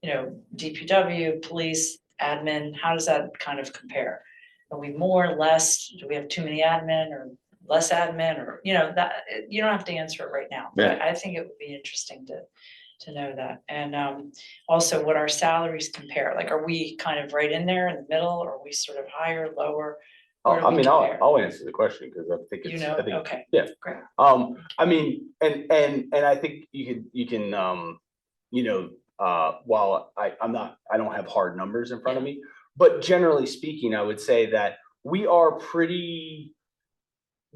DPW, police, admin, how does that kind of compare? Are we more, less? Do we have too many admin or less admin, or, that, you don't have to answer it right now. But I think it would be interesting to know that. And also what our salaries compare, like, are we kind of right in there in the middle, or are we sort of higher, lower? Where do
I
we
mean,
compare?
I'll answer the question because I think it's, I think,
Okay.
yeah.
Great.
I mean, and I think you can, while I don't have hard numbers in front of me, but generally speaking, I would say that we are pretty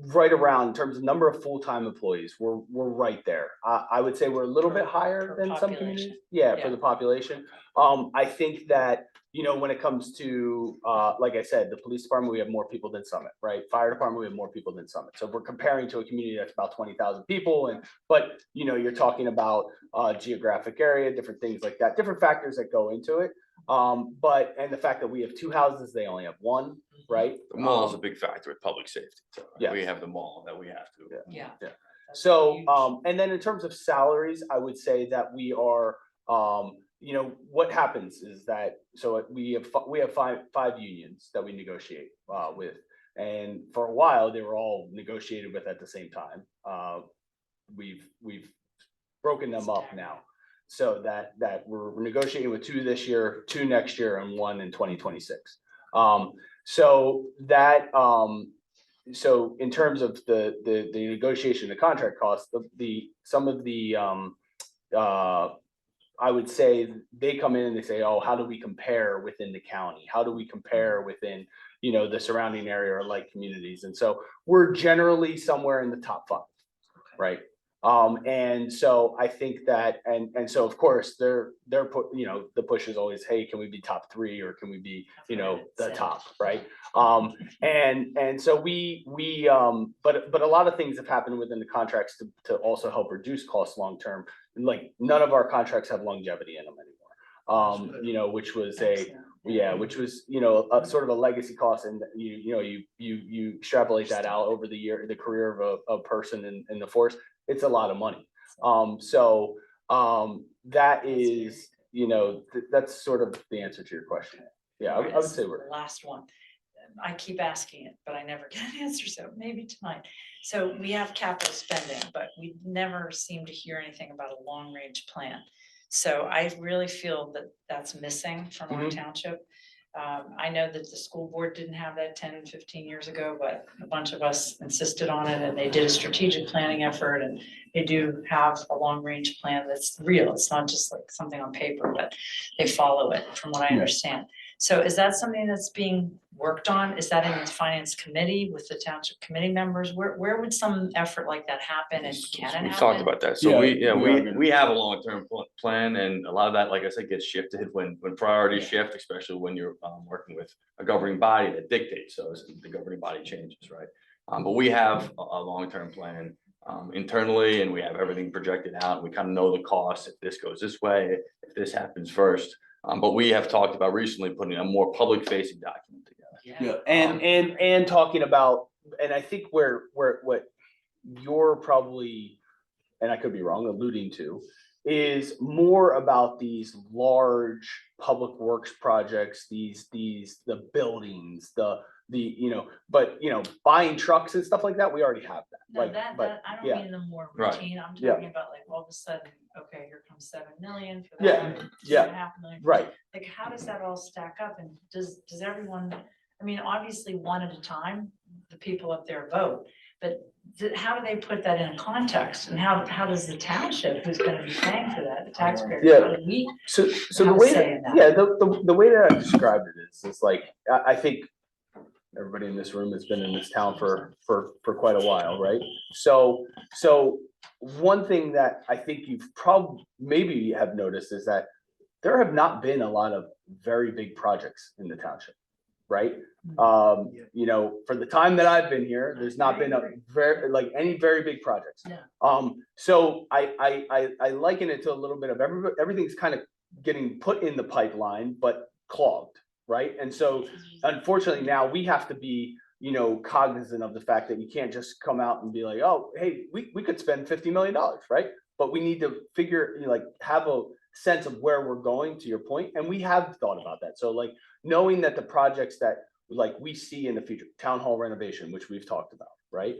right around in terms of number of full-time employees. We're right there. I would say we're a little bit higher
per
than some
population.
communities. Yeah,
Yeah.
for the population. I think that, when it comes to, like I said, the police department, we have more people than Summit, right? Fire department, we have more people than Summit. So if we're comparing to a community that's about 20,000 people, but you're talking about geographic area, different things like that, different factors that go into it. And the fact that we have 2 houses, they only have 1, right?
The mall is a big factor with public safety. So
Yes.
we have the mall that we have to.
Yeah.
Yeah.
That's
So,
huge.
and then in terms of salaries, I would say that we are, what happens is that, so we have five unions that we negotiate with. And for a while, they were all negotiated with at the same time. We've broken them up now. So that we're negotiating with 2 this year, 2 next year, and 1 in 2026. So in terms of the negotiation, the contract costs, some of the I would say they come in and they say, oh, how do we compare within the county? How do we compare within, the surrounding area or like communities? And so we're generally somewhere in the top 5, right? And so I think that, and so of course they're put, the push is always, hey, can we be top 3 or can we be, the top, right? And so but a lot of things have happened within the contracts to also help reduce costs long-term. Like none of our contracts have longevity in them anymore. Which was which was, a sort of a legacy cost, and you extrapolate that out over the career of a person in the force. It's a lot of money. That is, that's sort of the answer to your question. Yeah, I would say we're.
The last one. I keep asking it, but I never get an answer, so maybe tonight. So we have capital spending, but we never seem to hear anything about a long-range plan. So I really feel that that's missing from our township. I know that the school board didn't have that 10, 15 years ago, but a bunch of us insisted on it, and they did a strategic planning effort, and they do have a long-range plan that's real. It's not just like something on paper, but they follow it, from what I understand. So is that something that's being worked on? Is that in the finance committee with the township committee members? Where would some effort like that happen, and can it happen?
We've talked about that. So
Yeah,
we have a long-term plan, and a lot of that, like I said, gets shifted when priorities shift, especially when you're working with a governing body that dictates. So as the governing body changes, right? But we have a long-term plan internally, and we have everything projected out. And we kind of know the costs. If this goes this way, if this happens first. But we have talked about recently putting a more public-facing document together.
Yeah.
And talking about, and I think where what you're probably, and I could be wrong, alluding to, is more about these large public works projects, the buildings, but buying trucks and stuff like that, we already have that.
No, that, I don't mean the more
Right.
routine, I'm
Yeah.
talking about like all of a sudden, okay, here comes 7 million for
Yeah,
that.
yeah.
2.5 million.
Right.
Like, how does that all stack up, and does everyone, I mean, obviously one at a time, the people up there vote, but how do they put that in context? And how does the township, who's gonna be paying for that, the taxpayers,
Yeah.
how do we?
So the
have a
way
say
that,
in that.
yeah, the way that I described it is like, I think everybody in this room has been in this town for quite a while, right? So one thing that I think you've maybe have noticed is that there have not been a lot of very big projects in the township, right? You know, for the time that I've been here, there's not been any very big projects.
Yeah.
So I liken it to a little bit of everything's kind of getting put in the pipeline, but clogged, right? And so unfortunately now we have to be, you know, cognizant of the fact that you can't just come out and be like, oh, hey, we could spend $50 million, right? But we need to figure, you know, like have a sense of where we're going, to your point, and we have thought about that. So like knowing that the projects that like we see in the future, town hall renovation, which we've talked about, right?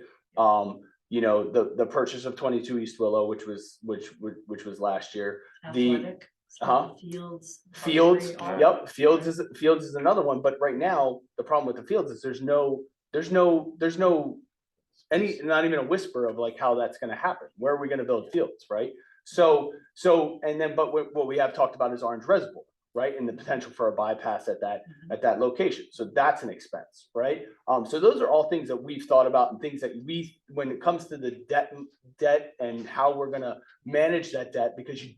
You know, the purchase of 22 East Willow, which was last year.
Athletic, Fields.
Fields,
archery,
yep, Fields is another one, but right now, the problem with the Fields is there's no not even a whisper of like how that's gonna happen. Where are we gonna build Fields, right? So, and then, but what we have talked about is Orange Reservoir, right? And the potential for a bypass at that location. So that's an expense, right? So those are all things that we've thought about and things that when it comes to the debt and how we're gonna manage that debt, because we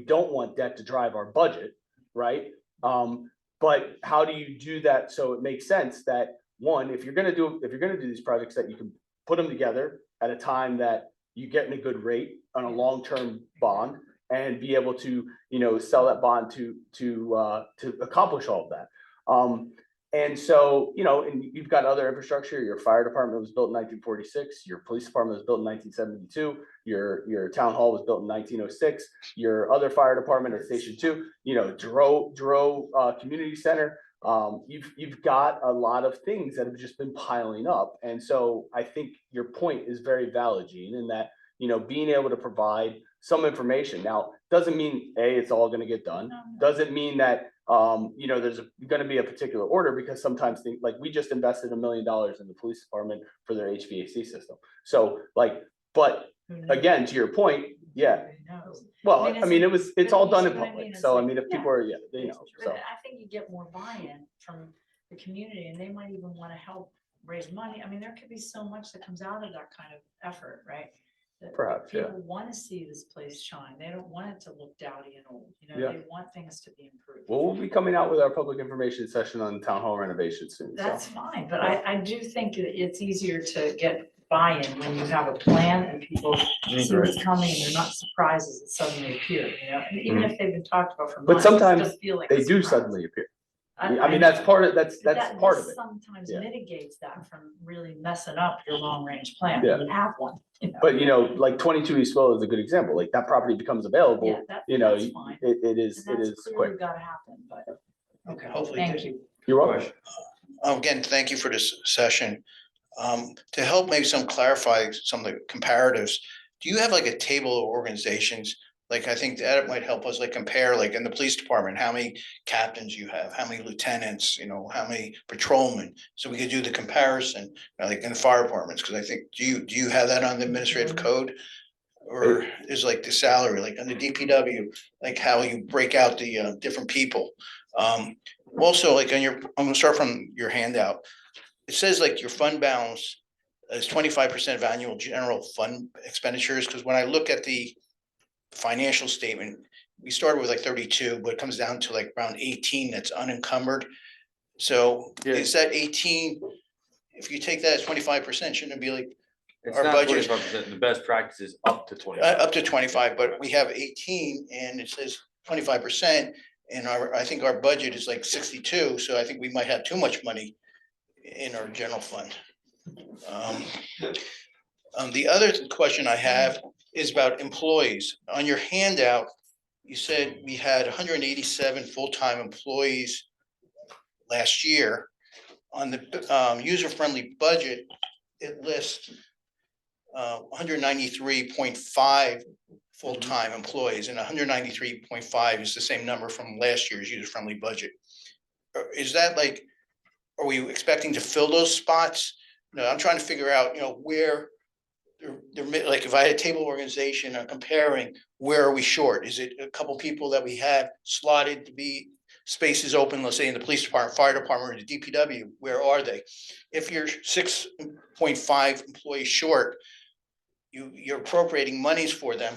don't want debt to drive our budget, right? But how do you do that so it makes sense that one, if you're gonna do these projects, that you can put them together at a time that you get in a good rate on a long-term bond and be able to, you know, sell that bond to accomplish all of that. And so, you know, and you've got other infrastructure. Your fire department was built in 1946. Your police department was built in 1972. Your town hall was built in 1906. Your other fire department at Station 2, you know, Duro Community Center. You've got a lot of things that have just been piling up. And so I think your point is very valid, Gene, in that, you know, being able to provide some information. Now, doesn't mean it's all going to get done. Doesn't mean that, you know, there's going to be a particular order, because sometimes things like we just invested $1 million in the police department for their HVAC system. So like, but again, to your point, yeah. Well, I mean, it's all done in public. So I mean, if people are, they know. So
I think you get more buy-in from the community, and they might even want to help raise money. I mean, there could be so much that comes out of that kind of effort, right? That
Perhaps, yeah.
people want to see this place shine. They don't want it to look dowdy and old. You know,
Yeah.
they want things to be improved.
well, we'll be coming out with our public information session on town hall renovation soon.
That's
So
fine, but I do think that it's easier to get buy-in when you have a plan and people see what's coming, and they're not surprises that suddenly appear, you know, and even if they've been talked about for
But
months, it
sometimes
does feel like
they
a
do
surprise.
suddenly appear. I mean, that's part of that's
That-
part
this
of it.
Sometimes
Yeah.
mitigates that from really messing up your long-range plan.
Yeah.
You have one, you know.
But you know, like 22 East Willow is a good example. Like that property becomes available.
Yeah,
You know,
that's fine.
it is
And that's clearly
quick.
gotta happen, but, okay,
Hopefully
thank
they-
you.
You're welcome.
Again, thank you for this session. To help maybe clarify some of the comparatives, do you have like a table of organizations? Like, I think that might help us like compare, like in the police department, how many captains you have, how many lieutenants, you know, how many patrolmen? So we could do the comparison, like in the fire departments, because I think, do you have that on the administrative code? Or is like the salary, like on the DPW, like how you break out the different people? Also, like on I'm gonna start from your handout. It says like your fund balance is 25% of annual general fund expenditures, because when I look at the financial statement, we started with like 32, but it comes down to like around 18 that's unencumbered. So
Yeah.
is that 18? If you take that as 25%, shouldn't it be like
It's
our
not
budget-
25%. The best practice is up to 20.
up to 25, but we have 18 and it says 25%. And I think our budget is like 62, so I think we might have too much money in our general fund. The other question I have is about employees. On your handout, you said we had 187 full-time employees last year. On the user-friendly budget, it lists 193.5 full-time employees, and 193.5 is the same number from last year's user-friendly budget. Is that like, are we expecting to fill those spots? No, I'm trying to figure out, where like if I had a table organization, I'm comparing, where are we short? Is it a couple people that we have slotted to be spaces open, let's say in the police department, fire department, or the DPW, where are they? If you're 6.5 employees short, you're appropriating monies for them.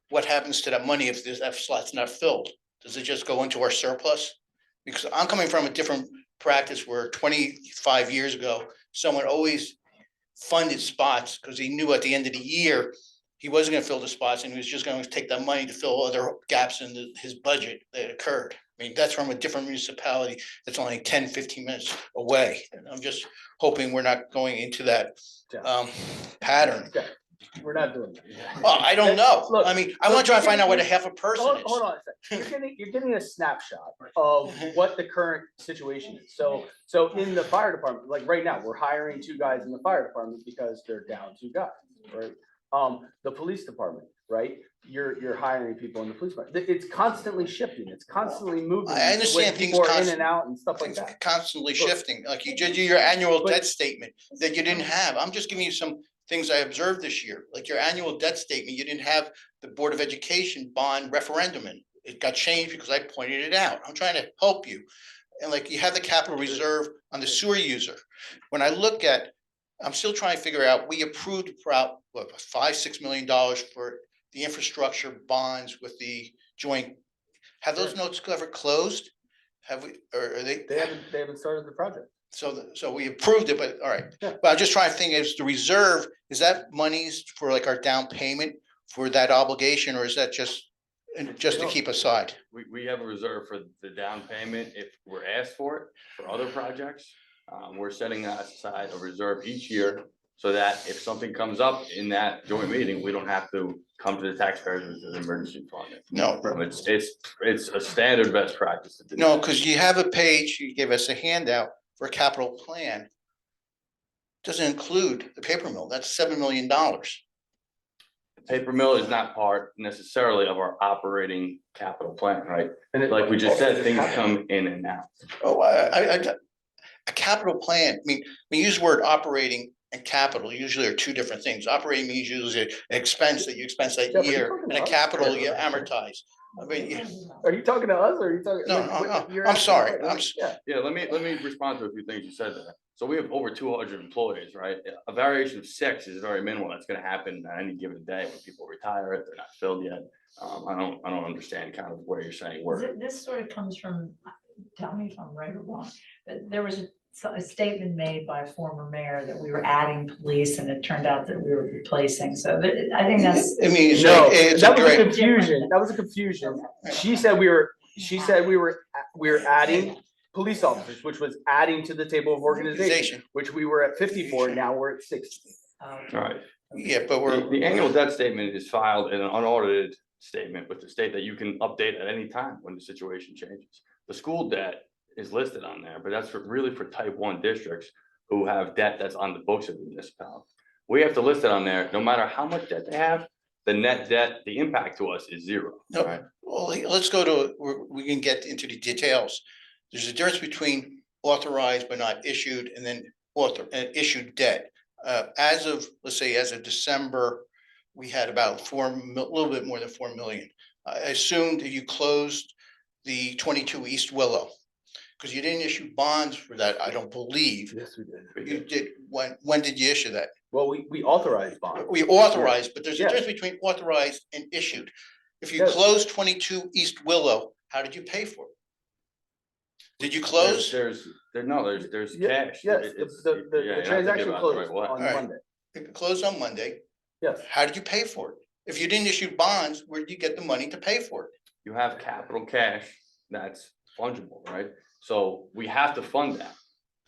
What happens to that money if that slot's not filled? Does it just go into our surplus? Because I'm coming from a different practice where 25 years ago, someone always funded spots because he knew at the end of the year, he wasn't gonna fill the spots and he was just gonna take that money to fill other gaps in his budget that occurred. I mean, that's from a different municipality that's only 10, 15 minutes away. And I'm just hoping we're not going into that pattern.
We're not doing that.
Well, I don't know.
Look,
I mean, I want to try to find out what a half a person
Hold
is.
hold on a second. You're getting a snapshot of what the current situation is. So in the fire department, like right now, we're hiring 2 guys in the fire department because they're down 2 guys, right? The police department, right? You're hiring people in the police department. It's constantly shifting. It's constantly moving.
I understand
when
things
people are in
constant-
and out and stuff like
Things
that.
constantly shifting, like you did your annual
But-
debt statement that you didn't have. I'm just giving you some things I observed this year, like your annual debt statement, you didn't have the Board of Education bond referendum in. It got changed because I pointed it out. I'm trying to help you. And like you have the capital reserve on the sewer user. When I look at, I'm still trying to figure out, we approved about, what, $5-6 million for the infrastructure bonds with the joint. Have those notes ever closed? Have we, or are they?
They haven't started the project.
So we approved it, but all right.
Yeah.
But I'm just trying to think, is the reserve, is that monies for like our down payment for that obligation, or is that just to keep aside?
We have a reserve for the down payment if we're asked for it for other projects. We're setting aside a reserve each year so that if something comes up in that joint meeting, we don't have to come to the taxpayers with an emergency fund.
No,
It's a standard best practice to do.
no, because you have a page, you gave us a handout for a capital plan. Doesn't include the paper mill. That's $7 million.
Paper mill is not part necessarily of our operating capital plan, right?
And it-
Like we just said, things come in and out.
Oh, a capital plan, I mean, we use the word operating and capital usually are 2 different things. Operating means usually an expense that you expense that
Yeah, but you're
year,
talking
and a
about-
capital you amortize. I mean,
Are you talking to us or are you talking?
No, I'm sorry.
Yeah.
Yeah, let me respond to a few things you said there. So we have over 200 employees, right? A variation of 6 is very minimal. That's gonna happen on any given day when people retire, if they're not filled yet. I don't understand kind of where you're saying we're.
This sort of comes from, tell me if I'm right or wrong, but there was a statement made by a former mayor that we were adding police and it turned out that we were replacing. So I think that's.
I mean, it's
No,
like, it's
that
a
was a
great,
confusion. That was a confusion. She said we were adding police officers, which was adding to the table of organization,
organization.
which we were at 54, now we're at 60.
All right.
Yeah, but we're,
The annual debt statement is filed in an unaudited statement with the state that you can update at any time when the situation changes. The school debt is listed on there, but that's really for type 1 districts who have debt that's on the books of the municipality. We have to list it on there, no matter how much debt they have, the net debt, the impact to us is 0.
No.
Right?
well, let's go to, we can get into the details. There's a difference between authorized but not issued and then issued debt. As of, let's say, as of December, we had about a little bit more than 4 million. I assumed that you closed the 22 East Willow, because you didn't issue bonds for that, I don't believe.
Yes, we did.
You did, when did you issue that?
Well, we authorized bond.
We authorized, but there's a
Yeah.
difference between authorized and issued. If you
Yes.
closed 22 East Willow, how did you pay for it? Did you close?
There's
Yeah,
cash.
Yes,
It's-
the
yeah, you have to
transaction
give out the
closed
right way.
on
Alright.
Monday.
It closed on Monday.
Yes.
How did you pay for it? If you didn't issue bonds, where did you get the money to pay for it?
You have capital cash that's fungible, right? So we have to fund that.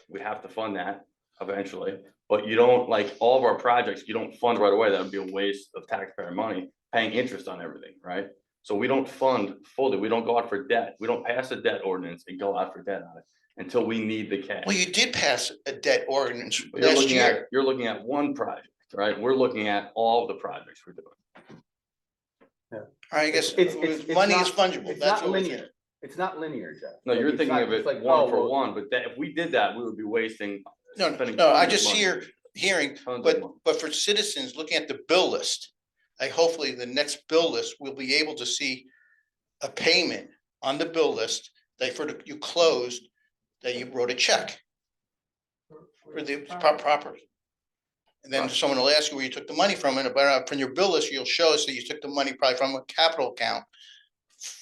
We have to fund that eventually, but you don't, like, all of our projects, you don't fund right away. That would be a waste of taxpayer money, paying interest on everything, right? So we don't fund fully. We don't go out for debt. We don't pass a debt ordinance and go out for debt on it until we need the cash.
Well, you did pass a debt ordinance
But You're
last
looking
year.
at, you're looking at one project, right? We're looking at all of the projects we're doing.
I guess
It's
money
not-
is fungible.
It's
That's
not
what we're
linear.
saying.
It's not linear, Jeff.
No, you're
It's
thinking
not
of
just
it
like,
one
oh,
for
well,
one, but that, if we did that, we would be wasting.
No,
spending
no, I
tons of
just
money.
hear hearing,
Tons of
but,
money.
but for citizens looking at the bill list, hopefully the next bill list, will be able to see a payment on the bill list that you closed, that you wrote a check for the property. And then someone will ask you where you took the money from, and from your bill list, you'll show us that you took the money probably from a capital account.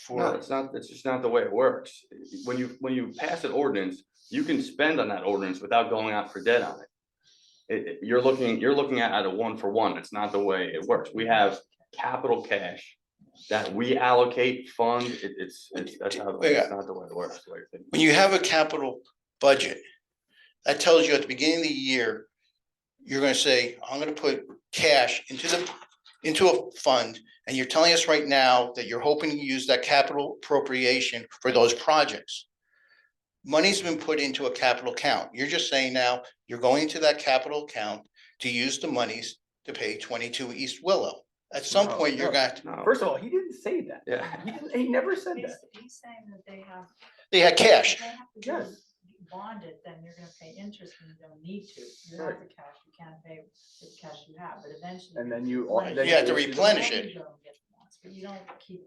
No, it's not, it's just not the way it works. When you pass an ordinance, you can spend on that ordinance without going out for debt on it. You're looking at a 1-for-1. It's not the way it works. We have capital cash that we allocate fund. That's not the way it works. the way it-
When you have a capital budget, that tells you at the beginning of the year, you're gonna say, I'm gonna put cash into a fund, and you're telling us right now that you're hoping to use that capital appropriation for those projects. Money's been put into a capital account. You're just saying now, you're going to that capital account to use the monies to pay 22 East Willow. At some
No,
point, you're
no.
gonna,
No.
First of all, he didn't say that.
Yeah.
He never said
He's,
that.
he's saying that they have.
they had cash.
If they have to
Yes.
bond it, then you're gonna pay interest when you don't need to. You have the cash, you can't pay with the cash you have, but eventually.
And then you.
replenish
then
You have to
it.
replenish
Then
it.
you go and get the bonds, but you don't keep.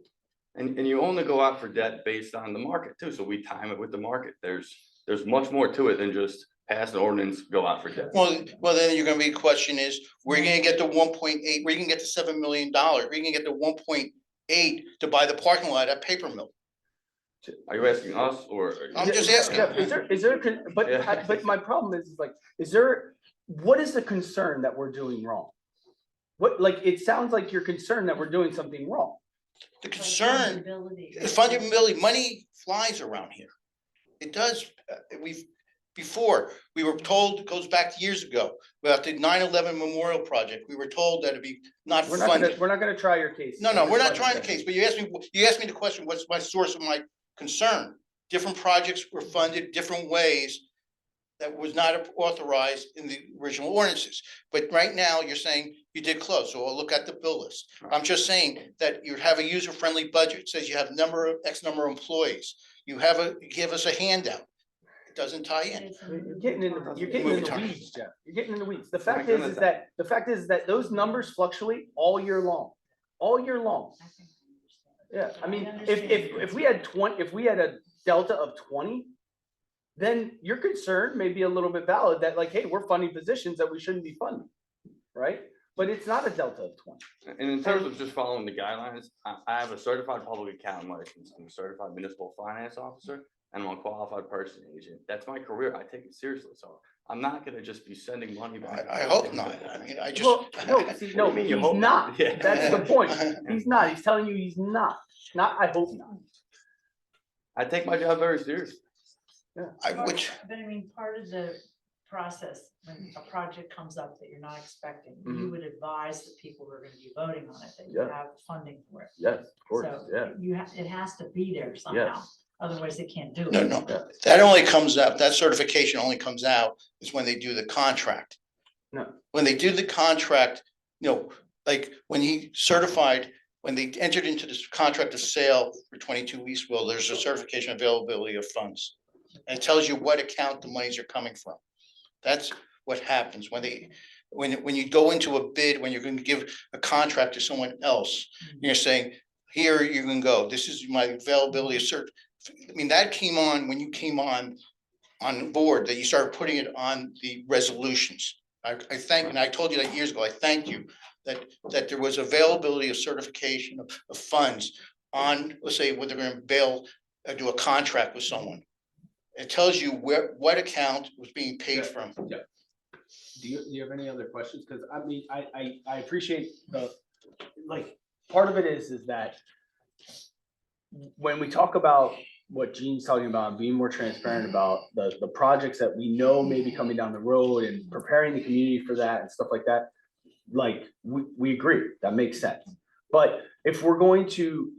And you only go out for debt based on the market too. So we time it with the market. There's much more to it than just pass an ordinance, go out for debt.
Well, then you're gonna be, question is, where are you gonna get the 1.8, where you can get the $7 million, where you can get the 1.8 to buy the parking lot at Paper Mill?
Are you asking us or?
I'm just asking.
Yeah, is there, but,
Yeah.
but my problem is like, what is the concern that we're doing wrong? What, like, it sounds like you're concerned that we're doing something wrong.
The
like,
concern,
fundability.
fungibility, money flies around here. It does, before, we were told, it goes back years ago, about the 9/11 Memorial Project, we were told that it'd be not
We're not gonna,
funded.
we're not gonna try your case.
No, we're not trying the case, but you asked me the question, what's my source of my concern? Different projects were funded different ways that was not authorized in the original ordinances. But right now, you're saying you did close, so I'll look at the bill list. I'm just saying that you have a user-friendly budget, says you have X number of employees. You give us a handout. It doesn't tie in.
It's a
You're getting in the
Moving target.
weeds, Jeff. You're getting in the weeds. The
We're
fact
not
is,
gonna
is that, the fact is that those numbers fluctuate all year long, all year long.
I think I understand.
Yeah, I mean,
understand.
if we had 20, if we had a delta of 20, then your concern may be a little bit valid that like, hey, we're funding positions that we shouldn't be funding, right? But it's not a delta of 20.
And in terms of just following the guidelines, I have a certified public accountant license. I'm a certified municipal finance officer, and I'm a qualified person agent. That's my career. I take it seriously. So I'm not gonna just be sending money back.
I hope not. I mean, I just.
Well, no, see, no,
What do you mean you
he's
hope
not.
not? Yeah.
That's the point. He's not. He's telling you he's not. Not, I hope not.
I take my job very seriously.
Which,
But I mean, part of the process, when a project comes up that you're not expecting, you
Mhm.
would advise the people who are gonna be voting on it, that you
Yeah.
have funding for it.
Yes, of course,
So
yeah.
you have, it has to be there somehow, otherwise they can't do it.
no, that only comes out, that certification only comes out is when they do the contract.
No.
When they do the contract, like when he certified, when they entered into this contract of sale for 22 Eastville, there's a certification availability of funds. And it tells you what account the monies are coming from. That's what happens when you go into a bid, when you're going to give a contract to someone else, you're saying, here you can go, this is my availability of cert. I mean, that came on when you came on board, that you started putting it on the resolutions. I thank, and I told you that years ago, I thanked you that there was availability of certification of funds on, let's say, whether they're gonna bail or do a contract with someone. It tells you what account was being paid from.
Do you have any other questions? Because I mean, I appreciate
Like, part of it is that when we talk about what Gene's talking about, being more transparent about the projects that we know may be coming down the road and preparing the community for that and stuff like that, like, we agree, that makes sense. But if we're going to,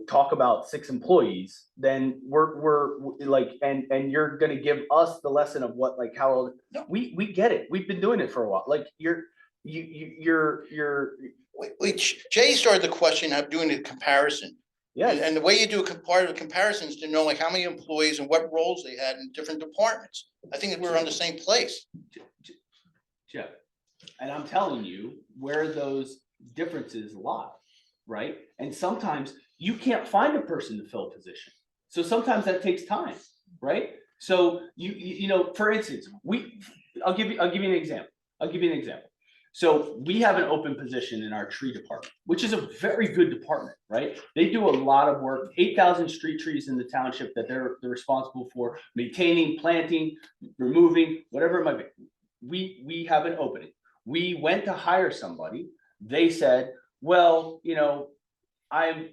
talk about 6 employees, then we're like, and you're gonna give us the lesson of what, like, how,
No.
we get it. We've been doing it for a while. Like, you're
Which Jay started the question of doing the comparison.
yes.
And the way you do part of the comparison is to know like how many employees and what roles they had in different departments. I think that we're on the same place.
Jeff,
and I'm telling you where those differences lie, right? And sometimes you can't find a person to fill a position. So sometimes that takes time, right? So you know, for instance, I'll give you an example. So we have an open position in our tree department, which is a very good department, right? They do a lot of work, 8,000 street trees in the township that they're responsible for maintaining, planting, removing, whatever it might be. We have an opening. We went to hire somebody. They said, well, you know, I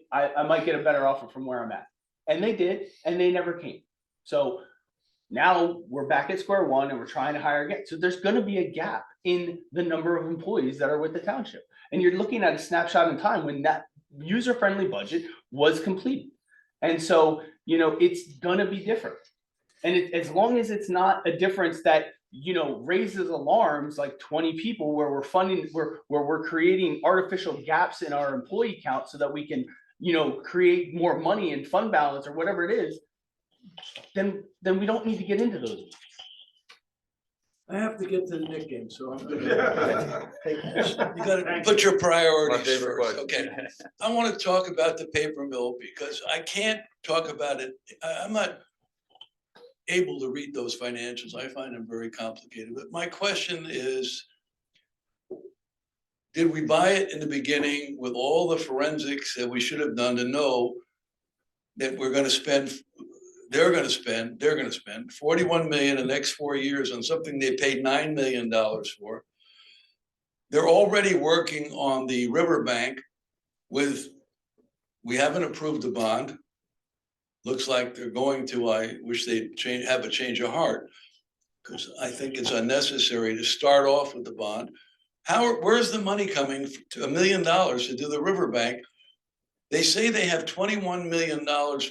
might get a better offer from where I'm at. And they did, and they never came. So now we're back at square one and we're trying to hire again. So there's going to be a gap in the number of employees that are with the township. And you're looking at a snapshot in time when that user-friendly budget was completed. And so, you know, it's going to be different. And as long as it's not a difference that, you know, raises alarms like 20 people where we're creating artificial gaps in our employee count so that we can, you know, create more money in fund balance or whatever it is, then we don't need to get into those.
I have to get to the Nick game, so I'm gonna.
You gotta put your
My
priorities
favorite
first,
question.
okay? I wanna talk about the paper mill because I can't talk about it, I'm not able to read those financials, I find them very complicated, but my question is, did we buy it in the beginning with all the forensics that we should have done to know that we're gonna spend, they're gonna spend 41 million in the next 4 years on something they paid $9 million for? They're already working on the riverbank with, we haven't approved the bond. Looks like they're going to, I wish they'd have a change of heart. Because I think it's unnecessary to start off with the bond. Where's the money coming to $1 million to do the riverbank? They say they have $21 million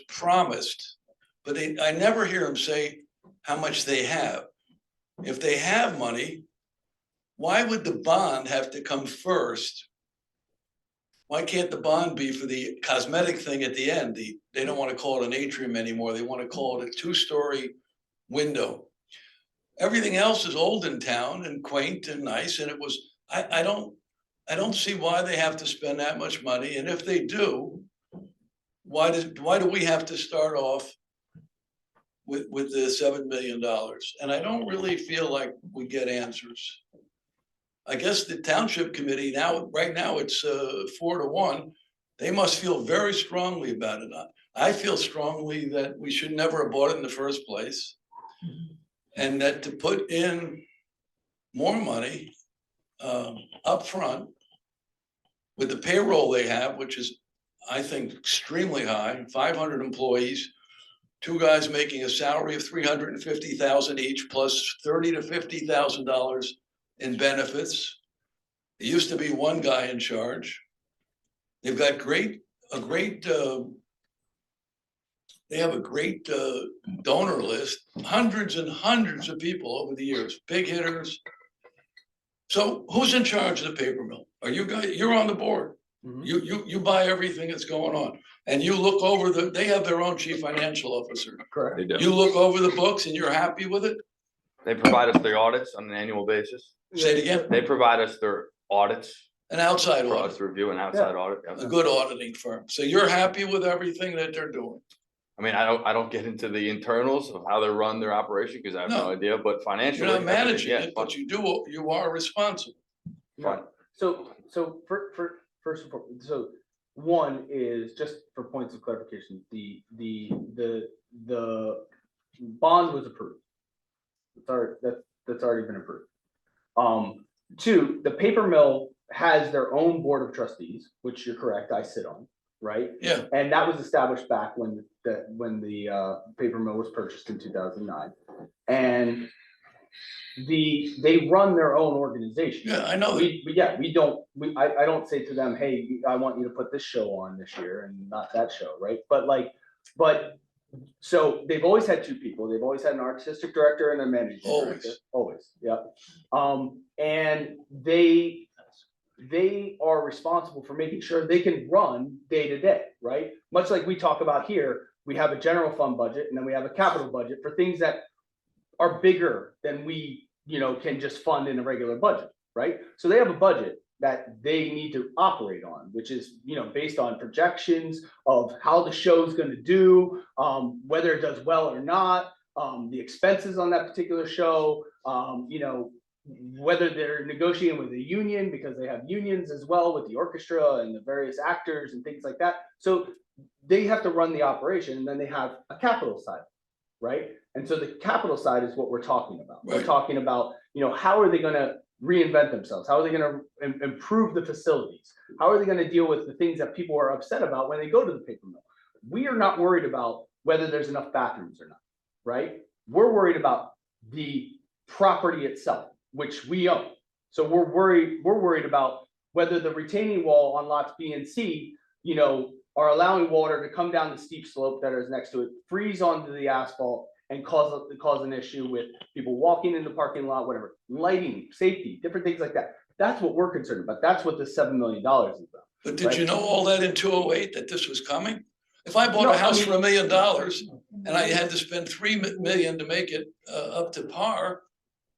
promised, but I never hear them say how much they have. If they have money, why would the bond have to come first? Why can't the bond be for the cosmetic thing at the end? They don't want to call it an atrium anymore. They want to call it a 2-story window. Everything else is old in town and quaint and nice. And it was, I don't see why they have to spend that much money. And if they do, why do we have to start off with the $7 million? And I don't really feel like we get answers. I guess the township committee right now it's 4-1. They must feel very strongly about it. I feel strongly that we should never have bought it in the first place. And that to put in more money up front with the payroll they have, which is, I think, extremely high, 500 employees, 2 guys making a salary of $350,000 each, plus $30,000 to $50,000 in benefits. There used to be 1 guy in charge. They've got they have a great donor list, hundreds and hundreds of people over the years, big hitters. So who's in charge of the paper mill? Are you guys, you're on the board.
Mm-hmm.
You buy everything that's going on. And you look over they have their own chief financial officer.
Correct.
They do.
You look over the books and you're happy with it?
They provide us their audits on an annual basis.
Say it again,
They provide us their audits
an outside
for us
audit,
to review, an outside audit.
a good auditing firm. So you're happy with everything that they're doing?
I mean, I don't get into the internals of how they run their operation because I have no
No.
idea, but financially.
You're not
everything,
managing
yeah,
it, but you are responsible.
fine.
So for first of all, so one is just for points of clarification, the bond was approved. That's already been approved. 2, the paper mill has their own board of trustees, which you're correct, I sit on, right?
Yeah,
And that was established back when the paper mill was purchased in 2009. And they run their own organization.
yeah, I know that.
I don't say to them, hey, I want you to put this show on this year and not that show, right? But so they've always had 2 people. They've always had an artistic director and a managing director. Always, yeah. And they are responsible for making sure they can run day to day, right? Much like we talk about here, we have a general fund budget and then we have a capital budget for things that are bigger than we, can just fund in a regular budget. right? So they have a budget that they need to operate on, which is, based on projections of how the show's gonna do, whether it does well or not, the expenses on that particular show, whether they're negotiating with a union, because they have unions as well with the orchestra and the various actors and things like that. So they have to run the operation, and then they have a capital side, right? And so the capital side is what we're talking about. We're
Right.
talking about, how are they gonna reinvent themselves? How are they gonna improve the facilities? How are they gonna deal with the things that people are upset about when they go to the paper mill? We are not worried about whether there's enough bathrooms or not, right? We're worried about the property itself, which we own. So we're worried about whether the retaining wall on lots B and C, are allowing water to come down the steep slope that is next to it, freeze onto the asphalt, and cause an issue with people walking in the parking lot, whatever, lighting, safety, different things like that. That's what we're concerned about. That's what the $7 million is about.
But did you
Right.
know all that in 208, that this was coming? If I bought
No,
a
I
house
mean-
for $1 million and I had to spend 3 million to make it up to par,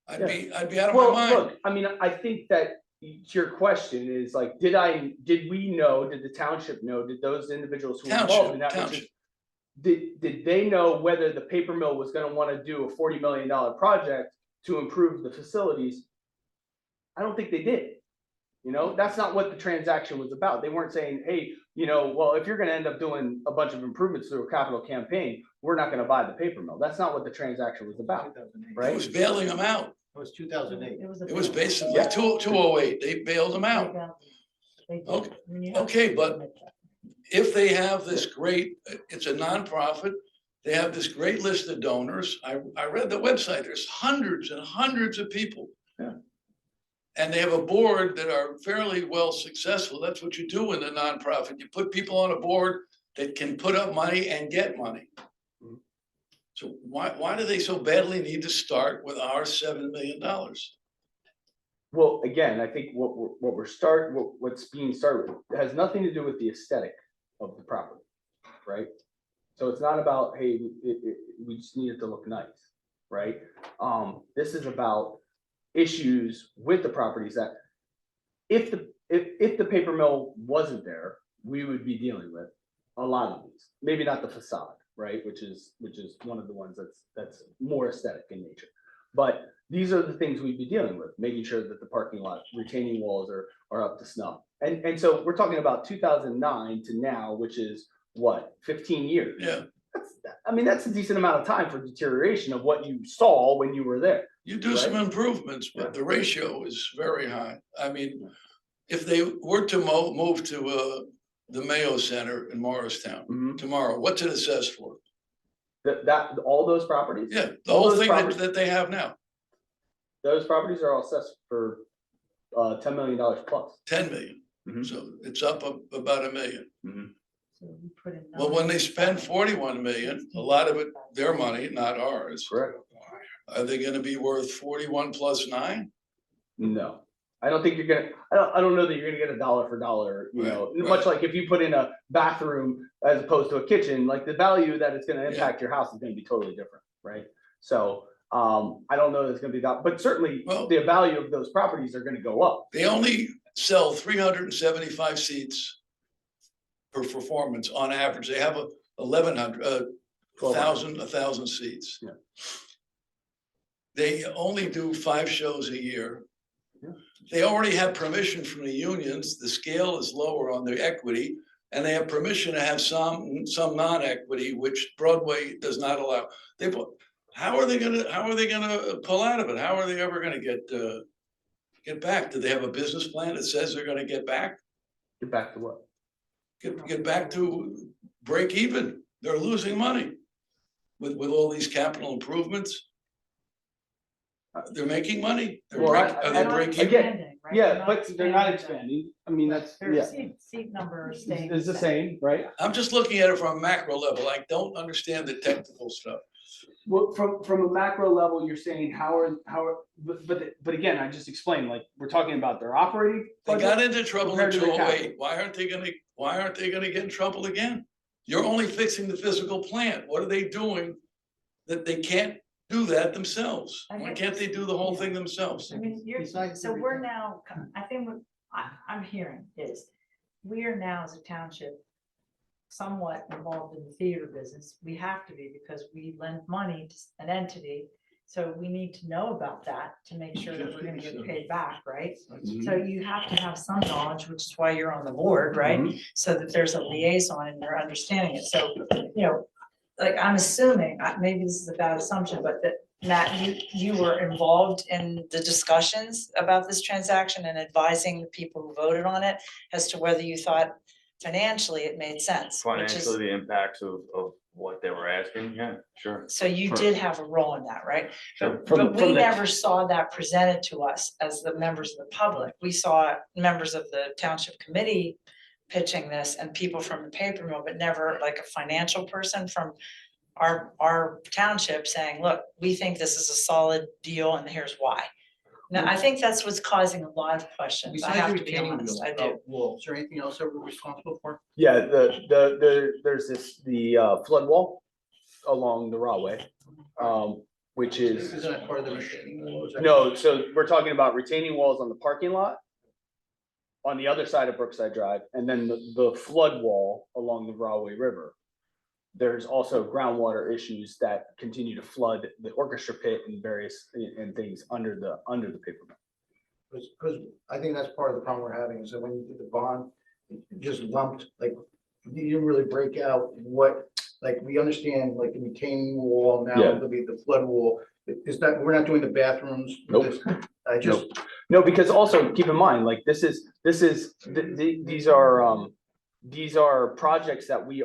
I'd be out of my
Well,
mind.
look, I think that your question is like, did we know, did the township know, did those individuals who were involved in that?
Township.
Did they know whether the paper mill was gonna wanna do a $40 million project to improve the facilities? I don't think they did. That's not what the transaction was about. They weren't saying, hey, well, if you're gonna end up doing a bunch of improvements through a capital campaign, we're not gonna buy the paper mill. That's not what the transaction was about,
It
right?
was bailing them out.
It was 2008.
It was basically
Yeah.
208. They bailed them out.
They did.
Okay,
I mean, you have
okay,
to
but
admit that.
If they have this great, it's a nonprofit, they have this great list of donors. I read the website, there's hundreds and hundreds of people.
Yeah.
And they have a board that are fairly well successful. That's what you do in a nonprofit. You put people on a board that can put up money and get money.
Mhm.
So why do they so badly need to start with our $7 million?
Well, again, I think what's being started with has nothing to do with the aesthetic of the property, right? So it's not about, hey, we just need it to look nice, right? This is about issues with the properties that if the paper mill wasn't there, we would be dealing with a lot of these. Maybe not the facade, right? Which is one of the ones that's more aesthetic in nature. But these are the things we'd be dealing with, making sure that the parking lot retaining walls are up to snuff. And so we're talking about 2009 to now, which is what, 15 years?
Yeah,
That's a decent amount of time for deterioration of what you saw when you were there.
you do some
Right.
improvements,
Yeah.
but the ratio is very high. If they were to move to the Mayo Center in Morristown
Mhm.
tomorrow, what's it assessed for?
That all those properties?
Yeah, the
All
whole
those
thing
properties-
that they have now,
Those properties are all assessed for $10 million plus.
10 million.
Mhm.
So it's up about $1 million.
So we put in
Well, when they
numbers.
spend 41 million, a lot of it, their money, not ours.
Correct.
Are they gonna be worth 41 plus 9?
No, I don't think you're gonna, I don't know that you're gonna get a dollar for dollar,
Right,
much like if you put in a bathroom as opposed to a kitchen, like the value that it's gonna
Yeah.
impact your house is gonna be totally different, right? So, I don't know that it's gonna be that, but certainly
Well-
the value of those properties are gonna go up.
They only sell 375 seats per performance on average. They have 1,100, 1,000 seats.
Yeah.
They only do 5 shows a year.
Yeah.
They already have permission from the unions. The scale is lower on their equity. And they have permission to have some non-equity, which Broadway does not allow. How are they gonna pull out of it? How are they ever gonna get back? Do they have a business plan that says they're gonna get back?
Get back to what?
Get back to break even. They're losing money with all these capital improvements. They're making money.
Well,
Are they
They're not
breaking?
Again,
expanding, right?
Yeah, but they're not
expanding.
expanding. That's,
Their
yeah,
seat number is staying.
it's the same, right?
I'm just looking at it from a macro level. I don't understand the technical stuff.
Well, from a macro level, you're saying but again, I just explained, like, we're talking about their operating.
They
budget
got into trouble in
compared to the
208. Why aren't they gonna get in trouble again? You're only fixing the physical plant. What are they doing that they can't do that themselves?
I
Why
get-
can't they do the whole thing themselves?
I mean, you're,
Besides
so
the
we're now, I think what I'm hearing is, we are now as a township somewhat involved in the theater business. We have to be because we lend money to an entity. So we need to know about that to make sure that we're gonna get paid back, right? So you have to have some knowledge, which is why you're on the board, right? So that there's a liaison and you're understanding it. So, you know, like I'm assuming, maybe this is a bad assumption, but that Matt, you were involved in the discussions about this transaction and advising the people who voted on it as to whether you thought financially it made sense, which is,
Financially, the impacts of what they were asking, yeah, sure.
so you
Sure.
did have a role in that, right?
Sure.
But we never saw that presented to us as the members of the public. We saw members of the township committee pitching this and people from the paper mill, but never like a financial person from our township saying, look, we think this is a solid deal and here's why. Now, I think that's what's causing a lot of questions. I have to be honest, I do.
Wall, is there anything else that we're responsible for?
Yeah, there's the flood wall along the Rahway, which is,
Isn't that part of the retaining wall? Is that-
no, so we're talking about retaining walls on the parking lot on the other side of Brookside Drive, and then the flood wall along the Rahway River. There's also groundwater issues that continue to flood the orchestra pit and various and things under the paper mill.
Because I think that's part of the problem we're having, is that when you did the bond, it just lumped, like, you didn't really break out what, like, we understand, like, the retaining wall, now
Yeah.
it'll be the flood wall. Is that, we're not doing the bathrooms?
Nope.
I just,
No, because also keep in mind, like, these are projects that we,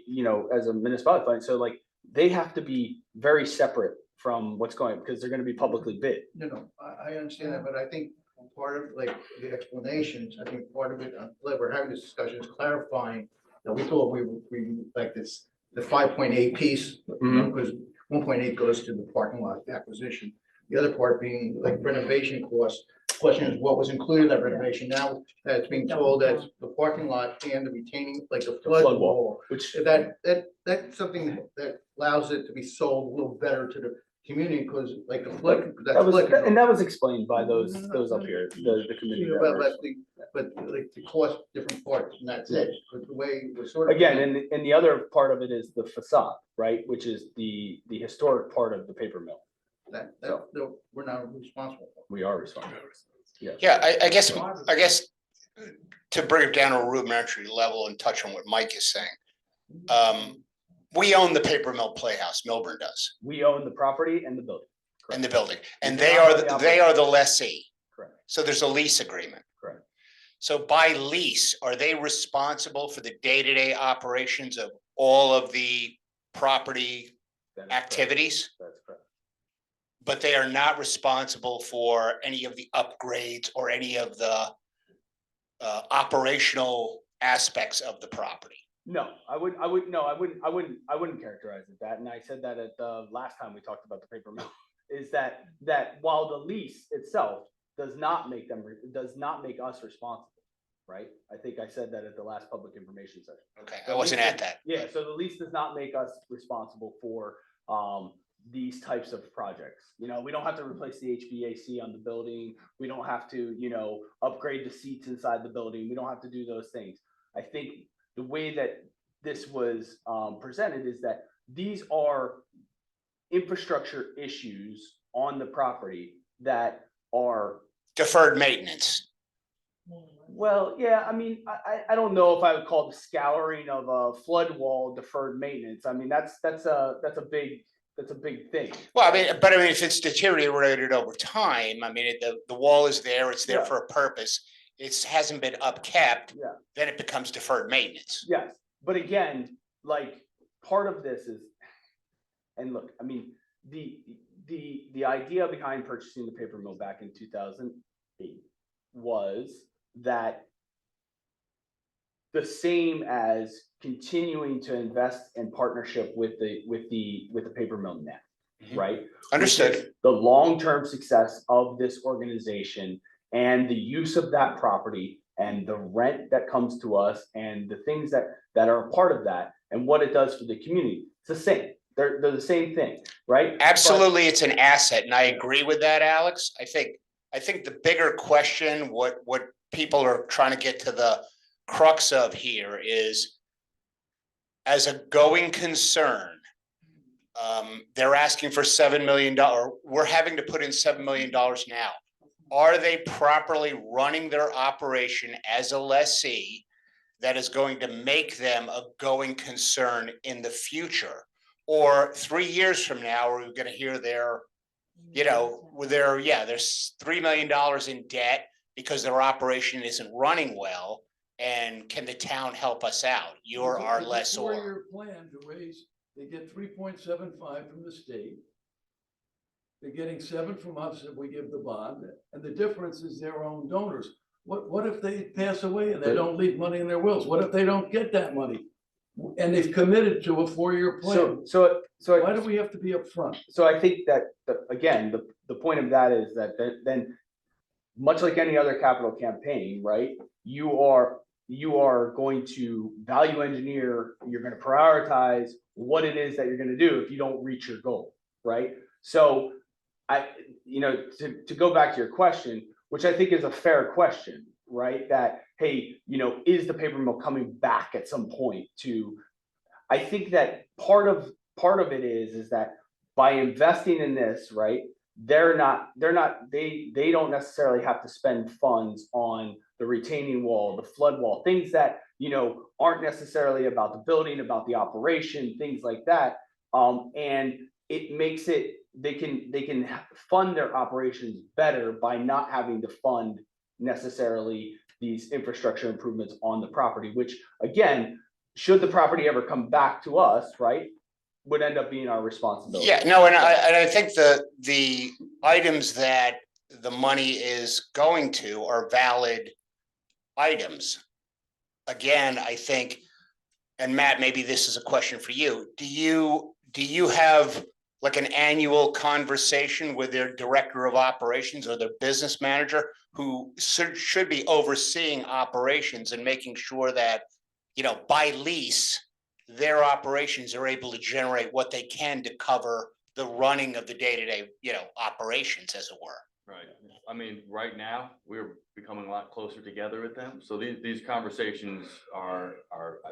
you know, as a municipality, so like, they have to be very separate from what's going, because they're gonna be publicly bid.
no, I understand that, but I think part of, like, the explanations, I think part of it, like, we're having this discussion is clarifying that we thought we like this, the 5.8 piece, because 1.8 goes to the parking lot acquisition. The other part being like renovation costs. Question is what was included in that renovation? Now that it's being told that the parking lot and the retaining, like the flood
flood wall.
wall.
Which,
That's something that allows it to be sold a little better to the community, because like the flood.
that was explained by those up here, the committee
Yeah, But,
members.
but like the cost, different parts, and that's it, but the way we're sort of.
Again, and the other part of it is the facade, right, which is the historic part of the paper mill.
That, we're not responsible for.
We are responsible.
Yeah, I guess to bring it down to a rudimentary level and touch on what Mike is saying. We own the paper mill playhouse, Milburn does,
We own the property and the building.
and the building, and
We
they
own
are,
the
they are the lessee.
Correct.
So there's a lease agreement.
Correct.
So by lease, are they responsible for the day-to-day operations of all of the property
That is correct.
activities?
That's correct.
But they are not responsible for any of the upgrades or any of the operational aspects of the property?
No, I wouldn't characterize it that, and I said that at the last time we talked about the paper mill, is that while the lease itself does not make us responsible, right? I think I said that at the last public information session.
Okay, I wasn't at that.
Yeah, so the lease does not make us responsible for these types of projects. You know, we don't have to replace the HVAC on the building. We don't have to, you know, upgrade the seats inside the building. We don't have to do those things. I think the way that this was presented is that these are infrastructure issues on the property that are
Deferred maintenance.
well, yeah, I mean, I don't know if I would call the scouring of a flood wall deferred maintenance. I mean, that's a big thing.
Well, I mean, but I mean, if it's deteriorated over time, I mean, the wall is there, it's there
Yeah.
for a purpose. It hasn't been upkept,
Yeah.
then it becomes deferred maintenance.
Yes, but again, like, part of this is, and look, I mean, the idea behind purchasing the paper mill back in 2008 was that the same as continuing to invest in partnership with the paper mill net, right?
Understood.
Which is the long-term success of this organization and the use of that property and the rent that comes to us and the things that are a part of that and what it does for the community. It's the same. They're the same thing, right? But-
Absolutely, it's an asset, and I agree with that, Alex. I think the bigger question, what people are trying to get to the crux of here is, as a going concern, they're asking for $7 million. We're having to put in $7 million now. Are they properly running their operation as a lessee that is going to make them a going concern in the future? Or 3 years from now, are we gonna hear there's $3 million in debt because their operation isn't running well? And can the town help us out? You're our
It's a
lessor.
four-year plan to raise, they get 3.75 from the state. They're getting 7 from us if we give the bond, and the difference is their own donors. What if they pass away and they don't leave money in their wills? What if they don't get that money? And they've committed to a 4-year plan.
So
Why do we have to be upfront?
So I think that, again, the point of that is that then, much like any other capital campaign, right? You are going to value engineer, you're gonna prioritize what it is that you're gonna do if you don't reach your goal, right? So to go back to your question, which I think is a fair question, right? That, hey, is the paper mill coming back at some point to, I think that part of it is that by investing in this, right? They don't necessarily have to spend funds on the retaining wall, the flood wall, things that, aren't necessarily about the building, about the operation, things like that. And it makes it, they can fund their operations better by not having to fund necessarily these infrastructure improvements on the property, which again, should the property ever come back to us, right, would end up being our responsibility.
Yeah, no, and I think the items that the money is going to are valid items. Again, I think, and Matt, maybe this is a question for you. Do you have like an annual conversation with their director of operations or their business manager who should be overseeing operations and making sure that, by lease, their operations are able to generate what they can to cover the running of the day-to-day, operations, as it were?
Right. I mean, right now, we're becoming a lot closer together with them. So these conversations are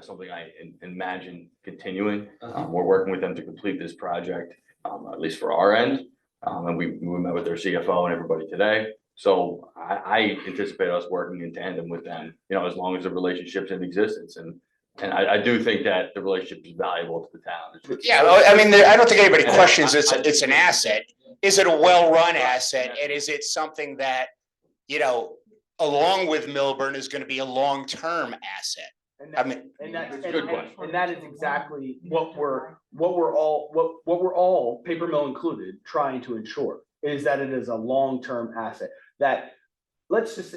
something I imagine continuing. We're working with them to complete this project, at least for our end. And we met with their CFO and everybody today. So I anticipate us working in tandem with them, as long as the relationship's in existence. And I do think that the relationship is valuable to the town.
Yeah, I mean, I don't think anybody questions it's an asset. Is it a well-run asset? And is it something that, along with Milburn, is going to be a long-term asset?
That is exactly what we're all, paper mill included, trying to ensure, is that it is a long-term asset. That, let's just,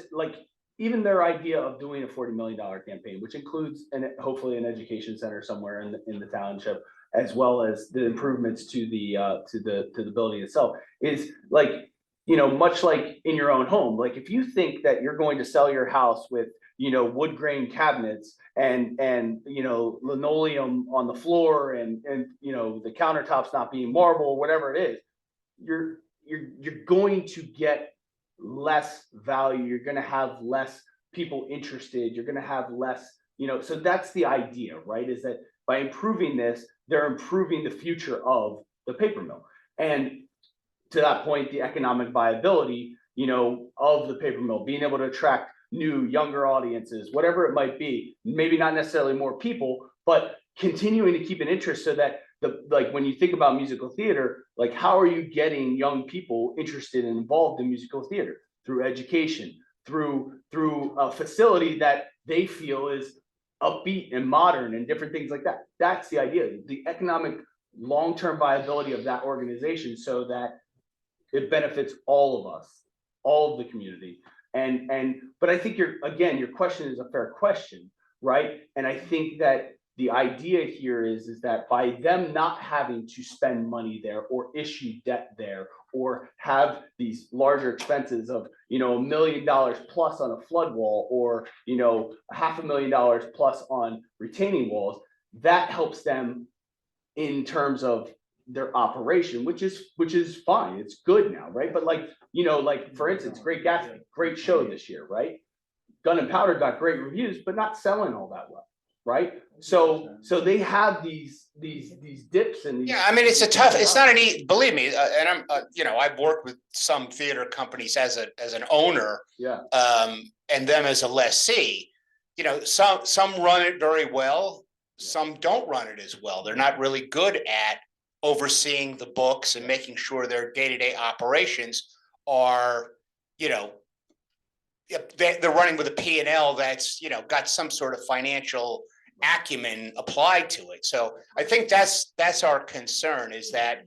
even their idea of doing a $40 million campaign, which includes hopefully an education center somewhere in the township, as well as the improvements to the building itself, is much like in your own home. Like, if you think that you're going to sell your house with wood grain cabinets and linoleum on the floor and the countertops not being marble or whatever it is, you're going to get less value. You're going to have less people interested. You're going to have less, so that's the idea, right? Is that by improving this, they're improving the future of the paper mill. And to that point, the economic viability, of the paper mill, being able to attract new, younger audiences, whatever it might be, maybe not necessarily more people, but continuing to keep an interest so that when you think about musical theater, how are you getting young people interested and involved in musical theater? Through education, through a facility that they feel is upbeat and modern and different things like that. That's the idea, the economic long-term viability of that organization, so that it benefits all of us, all of the community. But I think your question is a fair question, right? And I think that the idea here is that by them not having to spend money there or issue debt there or have these larger expenses of, $1 million plus on a flood wall or, $500,000 plus on retaining walls, that helps them in terms of their operation, which is fine. It's good now, right? But like, you know, like for instance, Great Gatsby, great show this year, right? Gun and Powder got great reviews, but not selling all that well, right? So they have these dips and these.
Yeah, I mean, it's not believe me, and I'm, you know, I've worked with some theater companies as an owner.
Yeah.
And them as a lessee, you know, some run it very well, some don't run it as well. They're not really good at overseeing the books and making sure their day-to-day operations are, you know, they're running with a P&L that's, you know, got some sort of financial acumen applied to it. So I think that's our concern, is that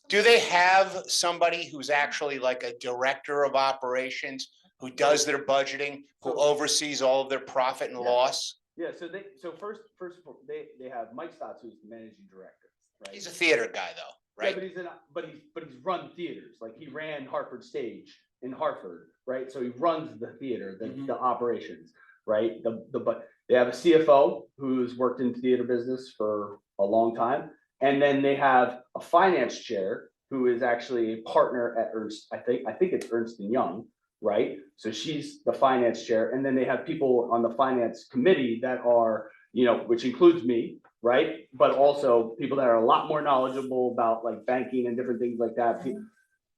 do they have somebody who's actually like a director of operations who does their budgeting, who oversees all of their profit and loss?
Yeah, so first of all, they have Mike Stotts, who's the managing director, right?
He's a theater guy though, right?
Yeah, but he's run theaters, like he ran Hartford Stage in Hartford, right? So he runs the theater, the operations, right? But they have a CFO who's worked in theater business for a long time. And then they have a finance chair who is actually a partner at Ernst, I think it's Ernst & Young, right? So she's the finance chair. And then they have people on the finance committee that are, you know, which includes me, right? But also people that are a lot more knowledgeable about like banking and different things like that.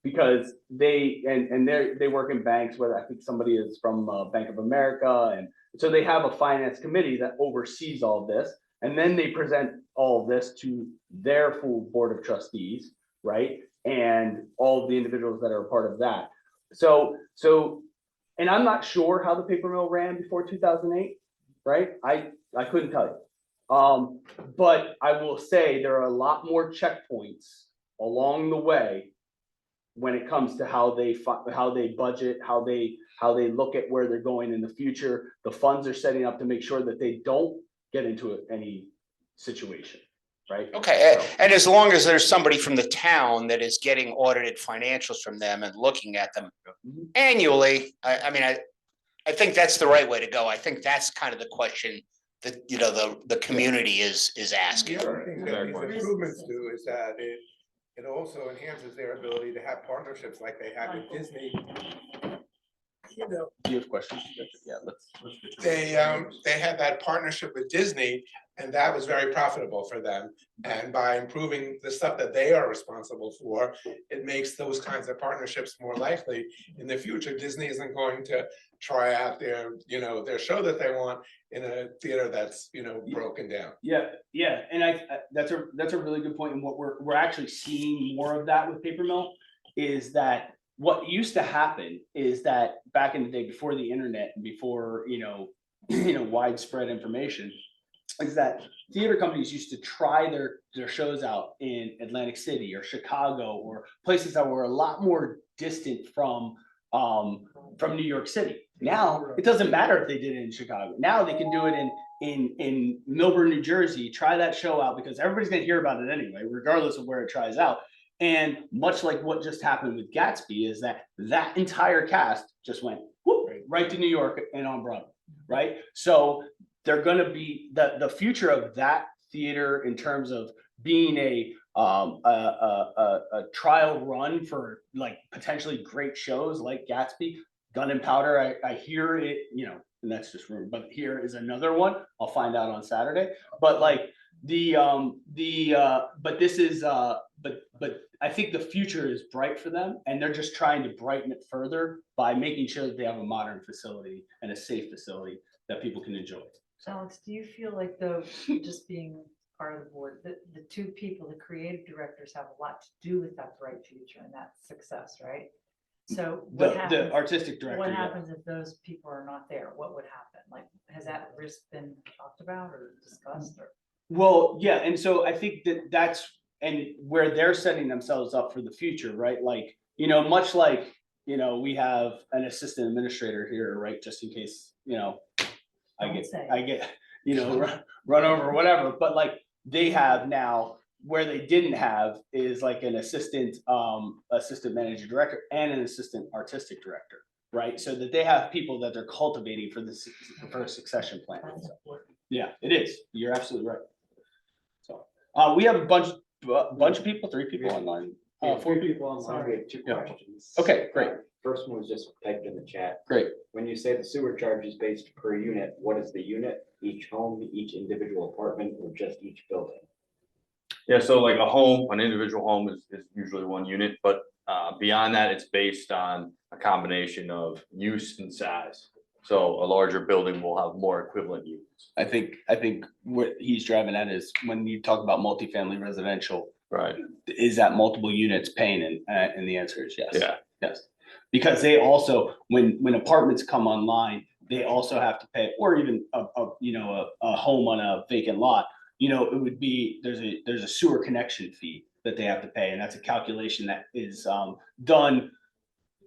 Because they work in banks, where I think somebody is from Bank of America. And so they have a finance committee that oversees all of this. And then they present all of this to their full board of trustees, right? And all of the individuals that are a part of that. So, and I'm not sure how the paper mill ran before 2008, right? I couldn't tell you. But I will say there are a lot more checkpoints along the way when it comes to how they budget, how they look at where they're going in the future. The funds are setting up to make sure that they don't get into any situation, right?
Okay, and as long as there's somebody from the town that is getting audited financials from them and looking at them annually, I mean, I think that's the right way to go. I think that's kind of the question that, you know, the community is asking.
The other thing that these improvements do is that it also enhances their ability to have partnerships like they have with Disney. You know,
You have questions? Yeah, let's
they had that partnership with Disney, and that was very profitable for them. And by improving the stuff that they are responsible for, it makes those kinds of partnerships more likely in the future. Disney isn't going to try out their, you know, their show that they want in a theater that's, you know, broken down.
Yeah, and that's a really good point. And what we're actually seeing more of that with Paper Mill is that what used to happen is that back in the day, before the internet and before, you know, widespread information, is that theater companies used to try their shows out in Atlantic City or Chicago or places that were a lot more distant from New York City. Now it doesn't matter if they did it in Chicago. Now they can do it in Milburn, New Jersey. Try that show out because everybody's gonna hear about it anyway, regardless of where it tries out. And much like what just happened with Gatsby, is that entire cast just went whoop, right to New York and on Broadway, right? So they're gonna be the future of that theater in terms of being a trial run for like potentially great shows like Gatsby. Gun and Powder, I hear it, you know, and that's just rumor, but here is another one. I'll find out on Saturday. But like but this is but I think the future is bright for them, and they're just trying to brighten it further by making sure that they have a modern facility and a safe facility that people can enjoy.
Alex, do you feel like though, just being part of the board, that the two people, the creative directors, have a lot to do with that bright future and that success, right? So what
The
happens,
artistic director.
what
yeah.
happens if those people are not there? What would happen? Like, has that risk been talked about or discussed or?
Well, yeah, and so I think that's and where they're setting themselves up for the future, right? Like, you know, much like, you know, we have an assistant administrator here, right? Just in case, you know, I get, you know, run over or whatever, but like they have now, where they didn't have is like an assistant manager director and an assistant artistic director, right? So that they have people that they're cultivating for a succession plan. So, yeah, it is. You're absolutely right. So
We have a bunch of people, 3 people online. 4
people online, we have 2
Yeah.
questions.
Okay, great.
First one was just typed in the chat.
Great.
When you say the sewer charge is based per unit, what is the unit? Each home, each individual apartment, or just each building?
Yeah, so like a home, an individual home is usually 1 unit, but beyond that, it's based on a combination of use and size. So a larger building will have more equivalent units.
I think what he's driving at is when you talk about multifamily residential,
Right.
is that multiple units paying? And the answer is yes.
Yeah.
Yes. Because they also, when apartments come online, they also have to pay, or even a home on a vacant lot, it would be, there's a sewer connection fee that they have to pay. And that's a calculation that is done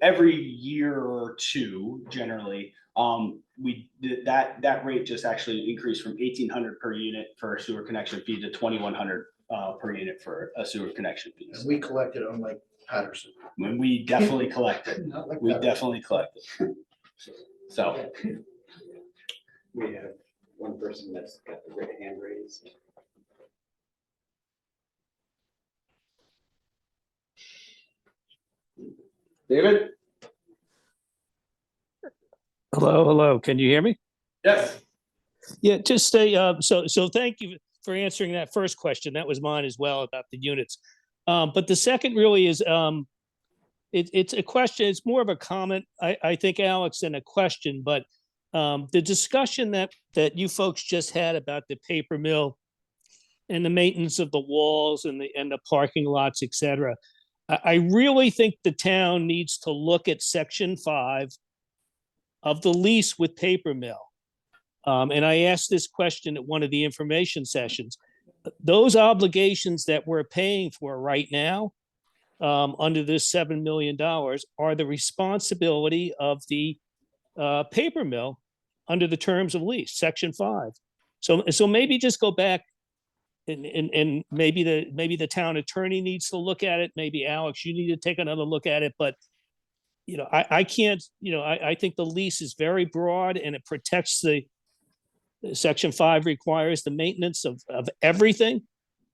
every year or 2 generally. That rate just actually increased from 1,800 per unit for a sewer connection fee to 2,100 per unit for a sewer connection fee.
And we collected unlike Patterson.
When we definitely collected,
Not like
we
Patterson.
definitely collected. So,
We have one person that's got the hand raised.
David?
Hello, can you hear me?
Yes.
Yeah, just so thank you for answering that first question. That was mine as well about the units. But the second really is, it's a question, it's more of a comment, I think, Alex, than a question, but the discussion that you folks just had about the paper mill and the maintenance of the walls and the parking lots, et cetera. I really think the town needs to look at section 5 of the lease with paper mill. And I asked this question at one of the information sessions. Those obligations that we're paying for right now, under this $7 million, are the responsibility of the paper mill under the terms of lease, section 5. So maybe just go back and maybe the town attorney needs to look at it. Maybe Alex, you need to take another look at it. But I can't. I think the lease is very broad and it protects the section 5 requires the maintenance of everything.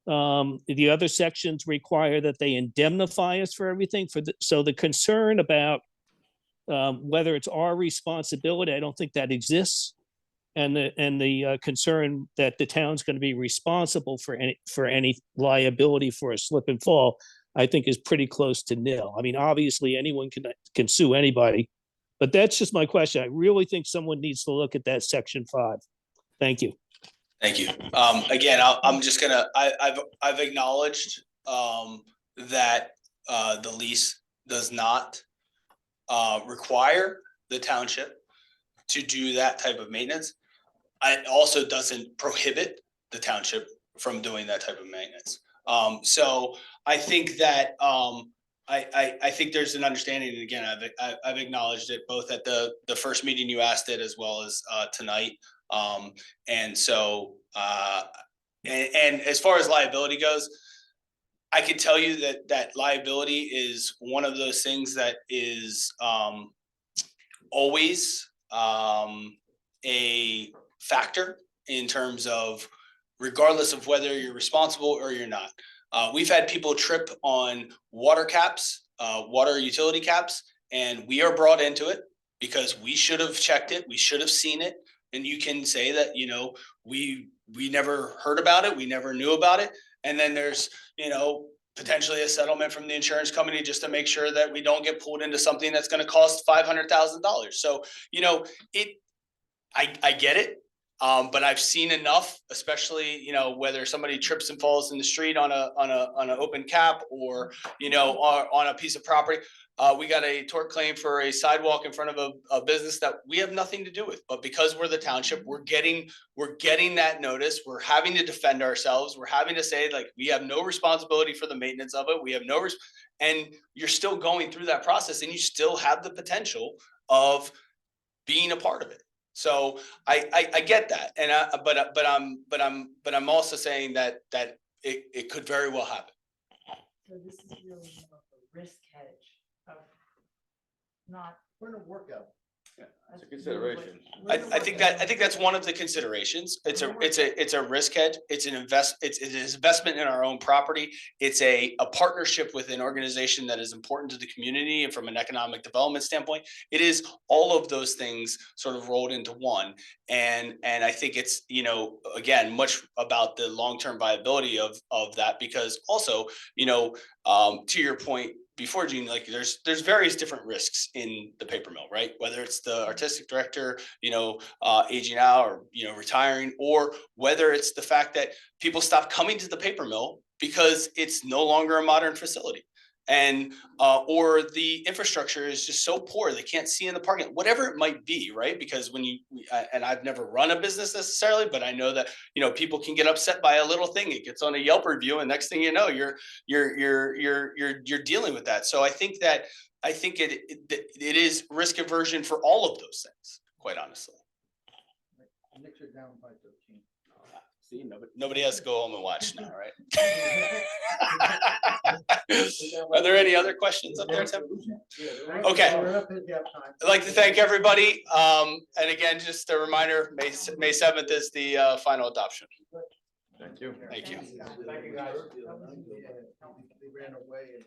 The other sections require that they indemnify us for everything. So the concern about whether it's our responsibility, I don't think that exists. And the concern that the town's going to be responsible for any liability for a slip and fall, I think, is pretty close to nil. I mean, obviously anyone can sue anybody, but that's just my question. I really think someone needs to look at that section 5. Thank you.
Thank you. Again, I'm just gonna, I've acknowledged that the lease does not require the township to do that type of maintenance. It also doesn't prohibit the township from doing that type of maintenance. So I think that I think there's an understanding, and again, I've acknowledged it both at the first meeting you asked it as well as tonight. And so and as far as liability goes, I can tell you that liability is one of those things that is always a factor in terms of, regardless of whether you're responsible or you're not. We've had people trip on water caps, water utility caps, and we are brought into it because we should have checked it. We should have seen it. And you can say that, we never heard about it. We never knew about it. And then there's, potentially a settlement from the insurance company just to make sure that we don't get pulled into something that's going to cost $500,000. So, I get it. But I've seen enough, especially, whether somebody trips and falls in the street on an open cap or, on a piece of property. We got a tort claim for a sidewalk in front of a business that we have nothing to do with, but because we're the township, we're getting that notice. We're having to defend ourselves. We're having to say, like, we have no responsibility for the maintenance of it. We have and you're still going through that process and you still have the potential of being a part of it. So I get that, and but I'm also saying that it could very well happen.
So this is really more of a risk hedge of not.
We're in a workout.
It's a consideration.
I think that's one of the considerations. It's a risk hedge. It's an it's an investment in our own property. It's a partnership with an organization that is important to the community and from an economic development standpoint. It is all of those things sort of rolled into one. And I think it's, you know, again, much about the long-term viability of that, because also, you know, to your point before, Gene, like there's various different risks in the paper mill, right? Whether it's the artistic director, you know, aging out or, you know, retiring, or whether it's the fact that people stop coming to the paper mill because it's no longer a modern facility. And or the infrastructure is just so poor they can't see in the parking, whatever it might be, right? Because when and I've never run a business necessarily, but I know that, you know, people can get upset by a little thing. It gets on a Yelp review, and next thing you know, you're dealing with that. So I think it is risk aversion for all of those things, quite honestly.
Knicks are down by 13.
See,
Nobody has to go home and watch now, right? Are there any other questions up there, Tim? Okay. I'd like to thank everybody. And again, just a reminder, May 7th is the final adoption.
Thank you.
Thank you.
Thank you, guys. They ran away.